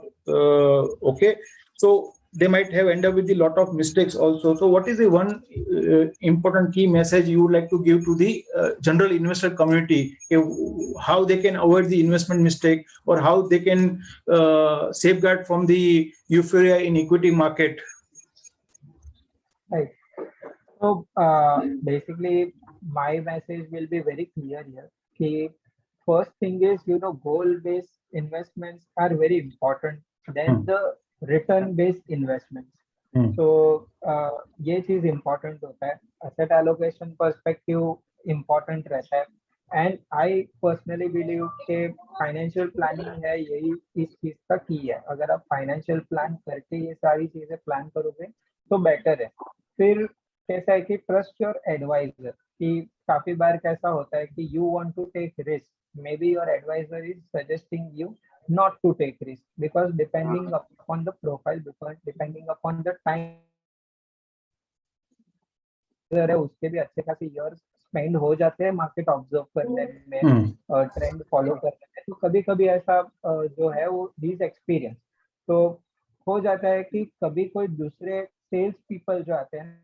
okay. So they might have ended up with a lot of mistakes also. So what is the one important key message you would like to give to the general investor community, how they can avoid the investment mistake, or how they can safeguard from the euphoria in equity market? Right. So basically my message will be very clear here कि first thing is, goal-based investments are very important. Then the return-based investments. So ये चीज important होता है. Asset allocation perspective important रहता है. And I personally believe कि financial planning है यही इस चीज का key है. अगर आप financial plan करके ये सारी चीजें plan करोगे तो better है. फिर कैसा है कि trust your advisor. कि काफी बार कैसा होता है कि you want to take risk. Maybe your advisor is suggesting you not to take risk because depending upon the profile, because depending upon the time है उसके भी अच्छे खासे years स्पेंड हो जाते हैं मार्केट ऑब्जर्व करने में, ट्रेंड फॉलो करने में. तो कभी कभी ऐसा जो है वो दिस एक्सपीरियंस तो हो जाता है कि कभी कोई दूसरे सेल्स पीपल जो आते हैं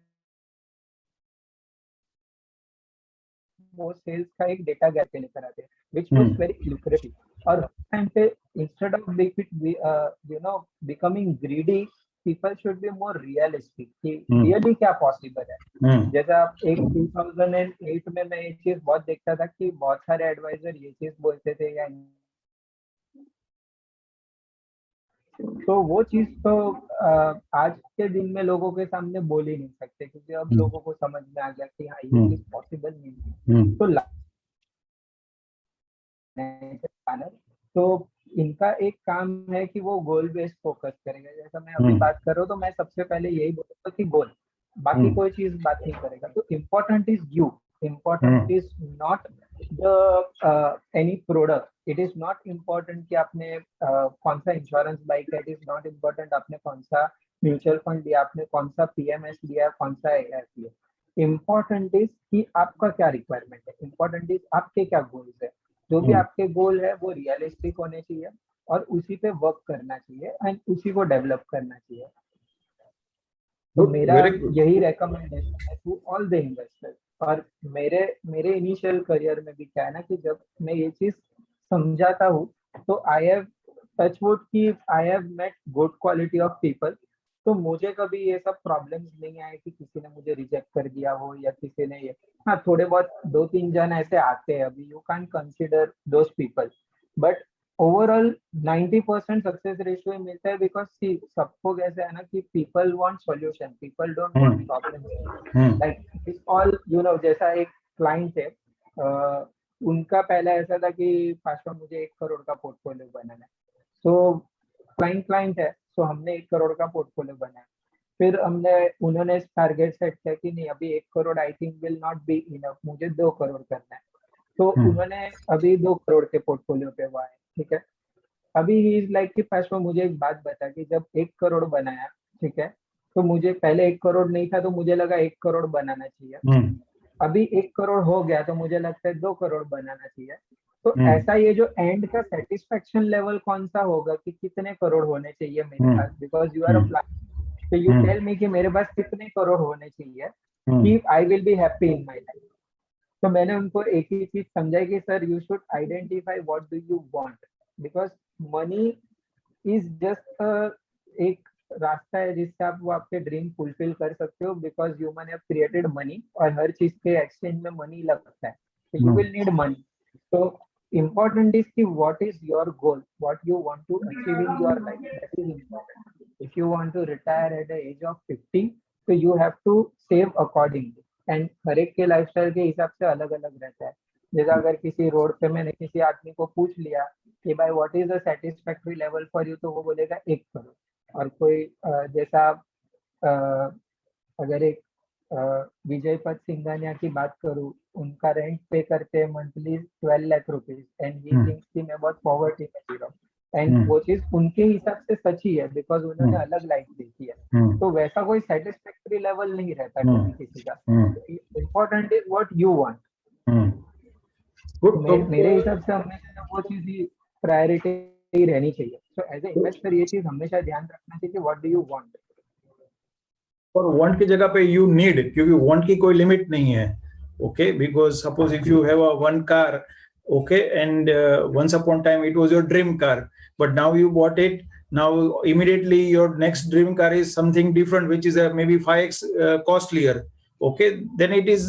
वो सेल्स का एक डेटा गैप के लेकर आते हैं विच वाज वेरी लुक्रेटिव. और टाइम पे instead of becoming greedy, people should be more realistic कि really क्या possible है. जैसा एक 2008 में मैं ये चीज बहुत देखता था कि बहुत सारे एडवाइजर ये चीज बोलते थे या तो वो चीज तो आज के दिन में लोगों के सामने बोल ही नहीं सकते क्योंकि अब लोगों को समझ में आ गया कि हाँ ये चीज पॉसिबल नहीं है. तो इनका एक काम है कि वो गोल बेस्ड फोकस करेगा. जैसा मैं अभी बात कर रहा हूँ तो मैं सबसे पहले यही बोलूंगा कि गोल, बाकी कोई चीज बात नहीं करेगा. तो important is you, important is not the any product. It is not important कि आपने कौन सा इंश्योरेंस बाइक है. इट इज नॉट इम्पोर्टेंट आपने कौन सा म्यूचुअल फंड लिया, आपने कौन सा पीएमएस लिया, कौन सा एआईएफ लिया. इम्पोर्टेंट इज कि आपका क्या रिक्वायरमेंट है. इम्पोर्टेंट इज आपके क्या गोल्स है. जो भी आपके गोल है वो रियलिस्टिक होने चाहिए और उसी पे वर्क करना चाहिए एंड उसी को डेवलप करना चाहिए. तो मेरा यही रेकमेंडेशन है टू ऑल द इन्वेस्टर्स. और मेरे इनिशियल करियर में भी क्या है ना कि जब मैं ये चीज समझाता हूँ तो आई हैव टच वुड की I have met good quality of people. तो मुझे कभी ये सब प्रॉब्लम्स नहीं आए कि किसी ने मुझे रिजेक्ट कर दिया हो या किसी ने ये. हाँ थोड़े बहुत 2-3 जन ऐसे आते हैं अभी. You can consider those people but overall 90% success ratio मिलता है बिकॉज सबको कैसे है ना कि people want solution, people don't want problem. Like all जैसा एक क्लाइंट है उनका पहला ऐसा था कि पाशा मुझे 1 करोड़ का पोर्टफोलियो बनाना है. तो क्लाइंट है तो हमने 1 करोड़ का पोर्टफोलियो बनाया. फिर उन्होंने टारगेट सेट किया कि नहीं अभी 1 crore I think will not be enough, मुझे 2 करोड़ करना है. तो उन्होंने अभी 2 करोड़ के पोर्टफोलियो पे वो आए. ठीक है. अभी ही इज लाइक कि पाशा मुझे एक बात बता कि जब 1 करोड़ बनाया, ठीक है, तो मुझे पहले 1 करोड़ नहीं था तो मुझे लगा 1 करोड़ बनाना चाहिए. अभी 1 करोड़ हो गया तो मुझे लगता है 2 करोड़ बनाना चाहिए. तो ऐसा ये जो एंड का सेटिस्फेक्शन लेवल कौन सा होगा कि कितने करोड़ होने चाहिए मेरे पास, because you are a plan. तो यू टेल मी कि मेरे पास कितने करोड़ होने चाहिए कि I will be happy in my life. तो मैंने उनको एक ही चीज समझाई कि sir you should identify what do you want, because money is just एक रास्ता है जिससे आप वो आपके ड्रीम फुलफिल कर सकते हो. Because human have created money और हर चीज के एक्सचेंज में मनी लगता है. तो यू विल नीड मनी. तो important is what is your goal, what you want to achieve in your life. That is important. If you want to retire at the age of 50, so you have to save accordingly. And हर एक के lifestyle के हिसाब से अलग अलग रहता है. जैसे अगर किसी रोड पे मैंने किसी आदमी को पूछ लिया कि भाई what is the satisfactory level for you, तो वो बोलेगा 1 करोड़. और कोई जैसा अगर एक विजय पथ सिंघानिया की बात करूं, उनका रेंट पे करते हैं monthly 12 lakh rupees and he thinks कि मैं बहुत पॉवर्टी में जी रहा हूँ. एंड वो चीज उनके हिसाब से सच ही है बिकॉज उन्होंने अलग लाइफ देखी है. तो वैसा कोई सेटिस्फैक्टरी लेवल नहीं रहता कभी किसी का. Important is what you want. मेरे हिसाब से हमेशा वो चीज ही प्रायोरिटी रहनी चाहिए. सो एज ए इन्वेस्टर ये चीज हमेशा ध्यान रखना चाहिए कि व्हाट डू यू वांट. और वांट की जगह पे यू नीड, क्योंकि वांट की कोई लिमिट नहीं है. Okay, because suppose if you have a 1 car, okay, and once upon a time it was your dream car, but now you bought it. Now immediately your next dream car is something different which is maybe 5x costlier. okay, then it is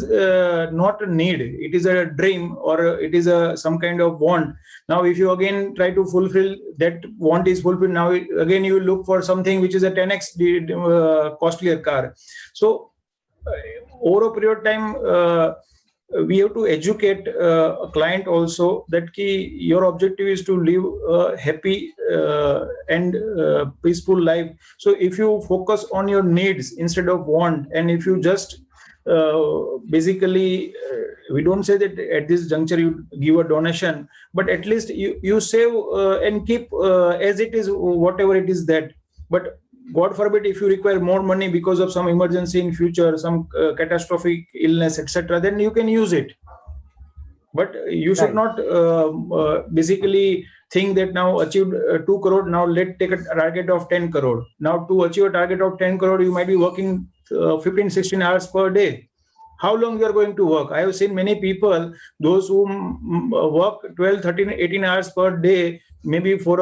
not a need, it is a dream, or it is a some kind of want. Now if you again try to fulfill that want is fulfilled, now again you look for something which is a 10x costlier car. So over a period of time, we have to educate a client also that your objective is to live a happy and peaceful life. So if you focus on your needs instead of want, and if you just basically, we don't say that at this juncture you give a donation, but at least you save and keep as it is, whatever it is that. But God forbid, if you require more money because of some emergency in future, some catastrophic illness, etc., then you can use it. But you should not basically think that now achieved 2 crore, now let's take a target of 10 crore. Now to achieve a target of 10 crore, you might be working 15-16 hours per day. How long you are going to work? I have seen many people, those who work 12, 13, 18 hours per day, maybe for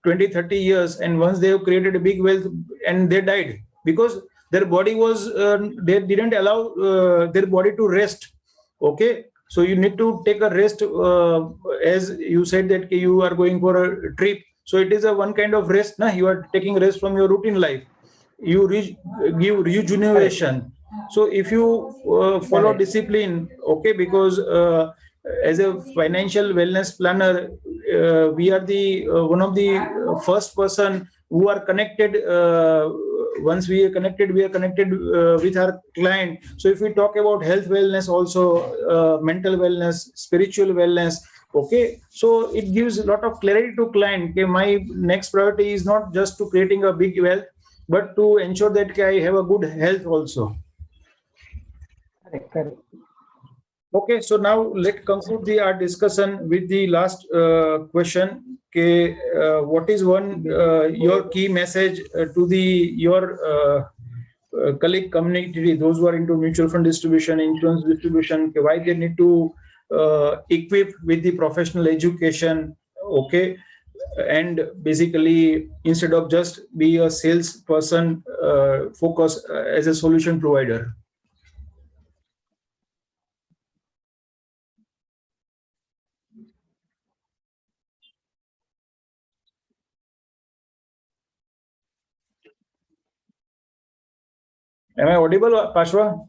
20, 30 years, and once they have created a big wealth and they died because their body was, they didn't allow their body to rest. Okay, so you need to take a rest, as you said that you are going for a trip, so it is a one kind of rest. You are taking rest from your routine life, you give rejuvenation. So if you follow discipline, okay, because as a financial wellness planner, we are the one of the first person who are connected. Once we are connected with our client. So if we talk about health wellness, also mental wellness, spiritual wellness, okay, so it gives a lot of clarity to client. Okay, my next priority is not just to creating a big wealth, but to ensure that I have a good health also. Correct. Okay, so now let's conclude our discussion with the last question. Okay, what is your key message to your colleague community, those who are into mutual fund distribution, insurance distribution, okay, why they need to equip with the professional education, okay, and basically instead of just be a salesperson, focus as a solution provider. Am I audible, Pashwa?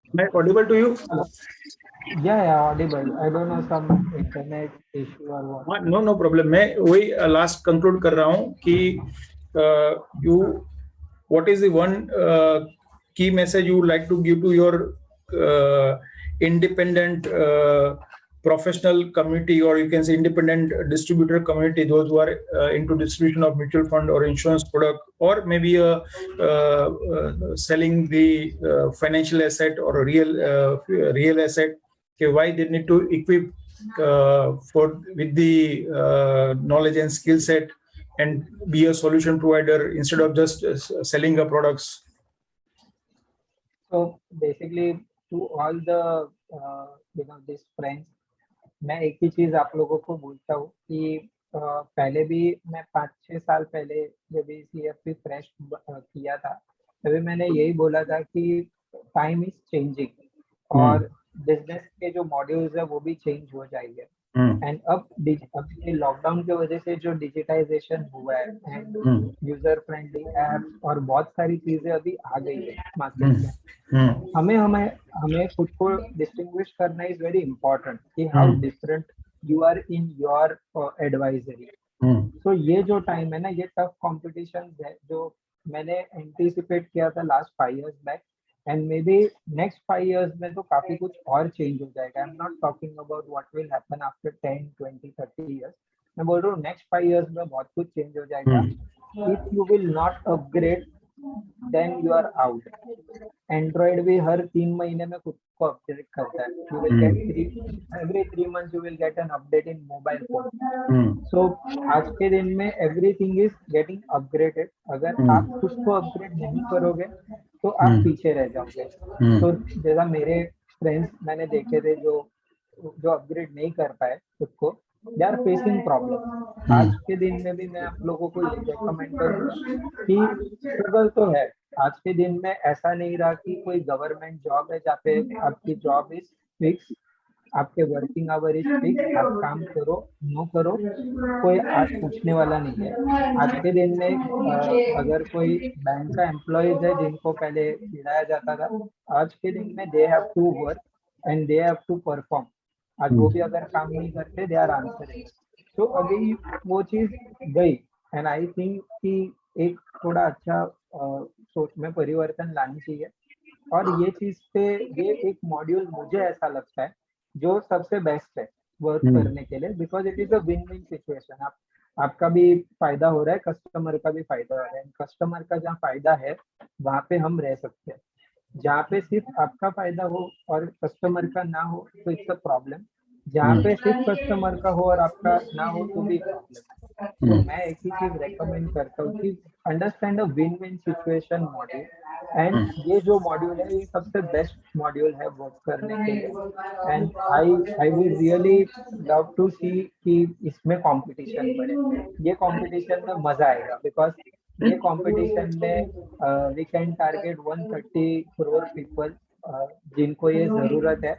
Am I audible to you? Yeah, audible. I don't know, some internet issue or what. No problem. मैं वही last conclude कर रहा हूँ कि what is the one key message you would like to give to your independent professional community, or you can say independent distributor community, those who are into distribution of mutual fund or insurance product, or maybe selling the financial asset or a real asset. Okay, why they need to equip with the knowledge and skill set and be a solution provider instead of just selling the products. So basically, to all the these friends, मैं एक ही चीज आप लोगों को बोलता हूँ कि पहले भी मैं 5-6 साल पहले जब भी CFP फ्रेश किया था, तभी मैंने यही बोला था कि टाइम इज चेंजिंग और बिजनेस के जो मॉड्यूल्स है वो भी चेंज हो जाएंगे। एंड अब लॉकडाउन की वजह से जो डिजिटाइजेशन हुआ है एंड यूजर फ्रेंडली ऐप और बहुत सारी चीजें अभी आ गई है मार्केट में, हमें खुद को डिस्टिंग्विश करना इज वेरी इंपॉर्टेंट कि how different you are in your advisory. So ये जो टाइम है ना, ये टफ कॉम्पिटिशन है जो मैंने एंटिसिपेट किया था last 5 years back, and may be next 5 years में तो काफी कुछ और चेंज हो जाएगा। आई am not talking about what will happen after 10, 20, 30 years, मैं बोल रहा हूँ नेक्स्ट 5 years में बहुत कुछ चेंज हो जाएगा। If you will not upgrade then you are out. Android भी हर 3 महीने में खुद को अपडेट करता है। You will gate every 3 months you will get an update in mobile phone. So आज के दिन में everything is getting upgraded. अगर आप खुद को अपग्रेड नहीं करोगे तो आप पीछे रह जाओगे। तो जैसा मेरे फ्रेंड्स मैंने देखे थे जो जो अपग्रेड नहीं कर पाए खुद को, दे आर फेसिंग प्रॉब्लम। आज के दिन में भी मैं आप लोगों को ये रेकमेंड करूंगा कि स्ट्रगल तो है। आज के दिन में ऐसा नहीं रहा कि कोई गवर्नमेंट जॉब है जहाँ पे आपकी जॉब इज फिक्स, आपके वर्किंग आवर इज फिक्स, आप काम करो नो करो, कोई आज पूछने वाला नहीं है। आज के दिन में अगर कोई बैंक का एम्प्लॉयज है जिनको पहले चिढ़ाया जाता था, आज के दिन में they have to work and they have to perform. आज वो भी अगर काम नहीं करते, दे आर आंसरिंग। तो अभी वो चीज गई, एंड आई थिंक कि एक थोड़ा अच्छा सोच में परिवर्तन लानी चाहिए। और ये चीज पे ये एक मॉड्यूल मुझे ऐसा लगता है जो सबसे बेस्ट है वर्क करने के लिए, because it is a win win situation. आपका भी फायदा हो रहा है, कस्टमर का भी फायदा हो रहा है। कस्टमर का जहाँ फायदा है वहां पे हम रह सकते हैं। जहाँ पे सिर्फ आपका फायदा हो और कस्टमर का ना हो तो इट्स अ प्रॉब्लम। जहाँ पे सिर्फ कस्टमर का हो और आपका ना हो तो भी प्रॉब्लम है। तो मैं एक ही चीज रेकमेंड करता हूँ कि understand a win win situation module, and ये जो मॉड्यूल है ये सबसे बेस्ट मॉड्यूल है वर्क करने के लिए। And I would really love to see कि इसमें कंपटीशन बढ़े। ये कंपटीशन में मजा आएगा, बिकॉज ये कंपटीशन में we can target 130 crore people जिनको ये जरूरत है,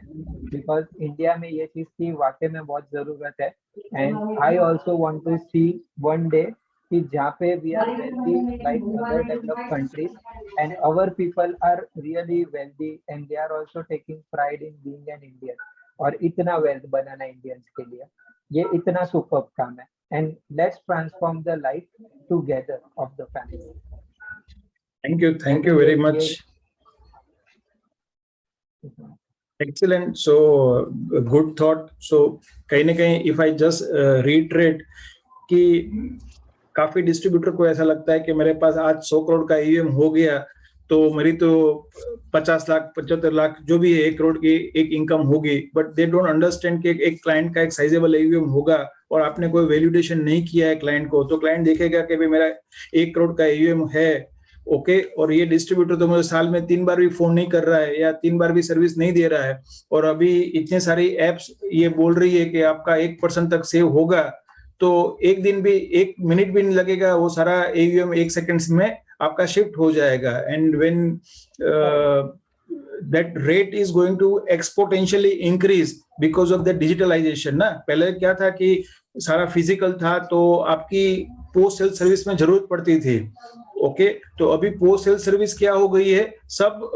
बिकॉज इंडिया में ये चीज की वाकई में बहुत जरूरत है। And I also want to see one day कि जहाँ पे we are wealthy like other developed countries, and our people are really wealthy and they are also taking pride in being an Indian. और इतना wealth बनाना Indians के लिए ये इतना super काम है। And let's transform the life together of the family. Thank you very much. Excellent. So good thought. So कहीं ना कहीं if I just reiterate कि काफी डिस्ट्रीब्यूटर को ऐसा लगता है कि मेरे पास आज 100 करोड़ का ईवीएम हो गया तो मेरी तो 50 लाख 75 लाख जो भी है 1 करोड़ की एक इनकम होगी, बट दे डोंट अंडरस्टैंड कि एक क्लाइंट का एक साइजेबल ईवीएम होगा और आपने कोई वैल्यूडेशन नहीं किया है क्लाइंट को, तो क्लाइंट देखेगा कि भाई मेरा 1 करोड़ का ईवीएम है, ओके, और ये डिस्ट्रीब्यूटर तो मुझे साल में 3 बार भी फोन नहीं कर रहा है या 3 बार भी सर्विस नहीं दे रहा है, और अभी इतने सारी एप्स ये बोल रही है कि आपका 1% तक सेव होगा, तो एक दिन भी 1 मिनट भी नहीं लगेगा, वो सारा एवीएम 1 सेकंड्स में आपका शिफ्ट हो जाएगा। And when that rate is going to exponentially increase because of the digitalization ना। पहले क्या था कि सारा फिजिकल था तो आपकी पोस्ट सेल सर्विस में जरूरत पड़ती थी, ओके, तो अभी पोस्ट सेल सर्विस क्या हो गई है, सब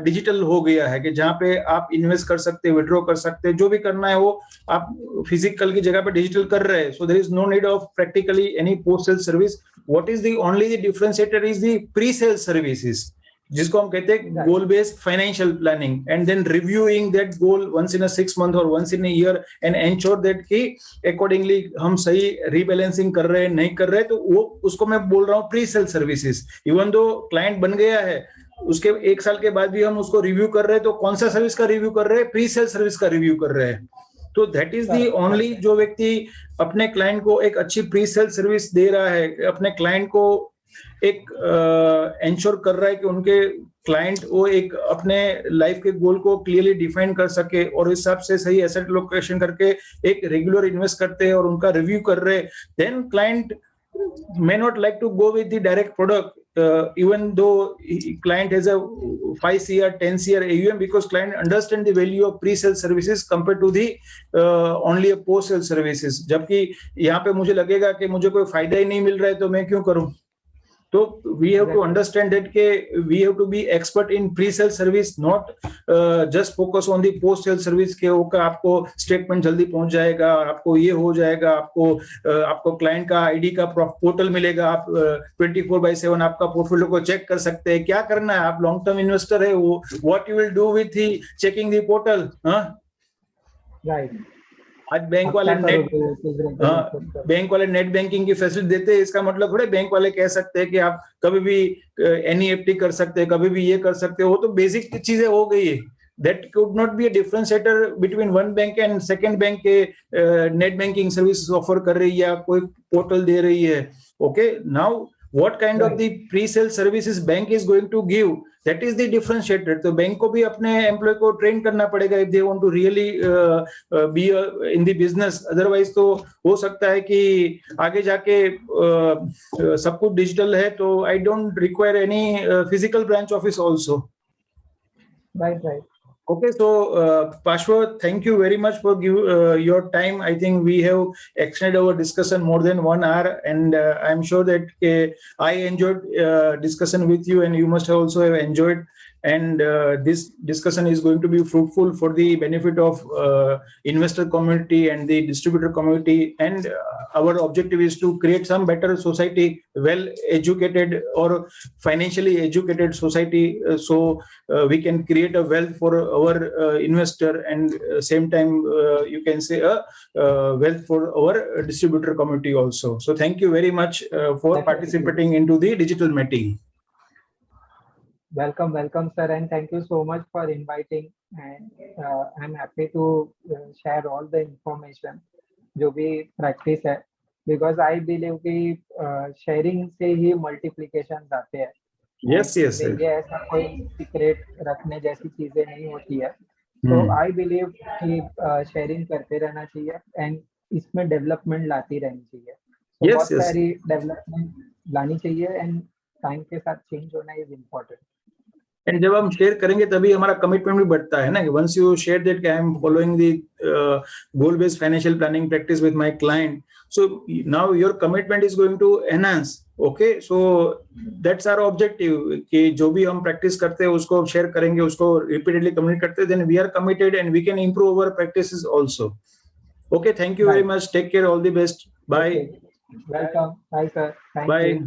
डिजिटल हो गया है कि जहां पे आप इन्वेस्ट कर सकते हैं, विड्रॉ कर सकते हैं, जो भी करना है वो आप फिजिकल की जगह पे डिजिटल कर रहे हैं। So there is no need of practically any post sale service. What is the only the differentiator is the pre sale services, जिसको हम कहते हैं goal based financial planning, and then reviewing that goal once in a 6 month और once in a year and ensure that कि accordingly हम सही rebalancing कर रहे हैं नहीं कर रहे, तो वो उसको मैं बोल रहा हूँ pre sale services. Even though client बन गया है उसके 1 साल के बाद भी हम उसको रिव्यू कर रहे हैं, तो कौन सा सर्विस का रिव्यू कर रहे हैं, प्री सेल सर्विस का रिव्यू कर रहे हैं। तो दैट इज दी ओनली, जो व्यक्ति अपने क्लाइंट को एक अच्छी प्री सेल सर्विस दे रहा है, अपने क्लाइंट को एक एंश्योर कर रहा है कि उनके क्लाइंट वो एक अपने लाइफ के गोल को क्लियरली डिफाइन कर सके और इस हिसाब से सही एसेट लोकेशन करके एक रेगुलर इन्वेस्ट करते हैं और उनका रिव्यू कर रहे हैं, then client may not like to go with the direct product, even though client has a 5 CR 10 CR AUM, because client understand the value of pre-sale services compared to the only a post-sale services। जबकि यहाँ पे मुझे लगेगा कि मुझे कोई फायदा ही नहीं मिल रहा है तो मैं क्यों करूं। तो we have to understand that के we have to be expert in pre-sale service, not just focus on the post-sale service के होकर आपको स्टेटमेंट जल्दी पहुंच जाएगा, आपको ये हो जाएगा, आपको क्लाइंट का आईडी का पोर्टल मिलेगा, आप 24/7 आपका पोर्टफोलियो को चेक कर सकते हैं। क्या करना है, आप लॉन्ग टर्म इन्वेस्टर है, वो what you will do with he checking the portal. Right, आज बैंक वाले नेट बैंकिंग की फैसिलिटी देते हैं, इसका मतलब थोड़े बैंक वाले कह सकते हैं कि आप कभी भी एनईएफटी कर सकते हैं, कभी भी ये कर सकते हो, तो बेसिक चीजें हो गई है। That could not be a differentiator between one bank and second bank के नेट बैंकिंग सर्विस ऑफर कर रही है या कोई पोर्टल दे रही है। Okay, now what kind of Right. the pre-sale services bank is going to give, that is the differentiator. तो bank को भी अपने एम्प्लॉय को ट्रेन करना पड़ेगा if they want to really be in the business. Otherwise तो हो सकता है कि आगे जाके सब कुछ डिजिटल है, तो I don't require any physical branch office also. Right, right. Okay, so Pashwa, thank you very much for your time. I think we have extended our discussion more than 1 hour, and I'm sure that I enjoyed discussion with you, and you must also have enjoyed. And this discussion is going to be fruitful for the benefit of investor community and the distributor community. And our objective is to create some better society, well-educated or financially educated society, so we can create a wealth for our investor, and same time you can say a wealth for our distributor community also. So thank you very much for participating into the digital meeting. Welcome, welcome, sir, and thank you so much for inviting. And I'm happy to share all the information जो भी practice है, because I believe कि sharing से ही multiplications आते हैं. Yes, yes, yes. ये ऐसा कोई सीक्रेट रखने जैसी चीजें नहीं होती है. तो आई बिलीव कि शेयरिंग करते रहना चाहिए एंड इसमें डेवलपमेंट लाती रहनी चाहिए. तो बहुत सारी डेवलपमेंट लानी चाहिए एंड टाइम के साथ चेंज होना इज इम्पोर्टेंट. एंड जब हम शेयर करेंगे तभी हमारा कमिटमेंट भी बढ़ता है ना. Once you share that I am following the goal based financial planning practice with my client, so now your commitment is going to enhance. Okay, so that's our objective कि जो भी हम प्रैक्टिस करते हैं उसको शेयर करेंगे, उसको repeatedly communicate करते हैं, then we are committed and we can improve our practices also. Okay, thank you very much. Take care, all the best. Bye. Welcome. Bye sir. Thank you. Bye.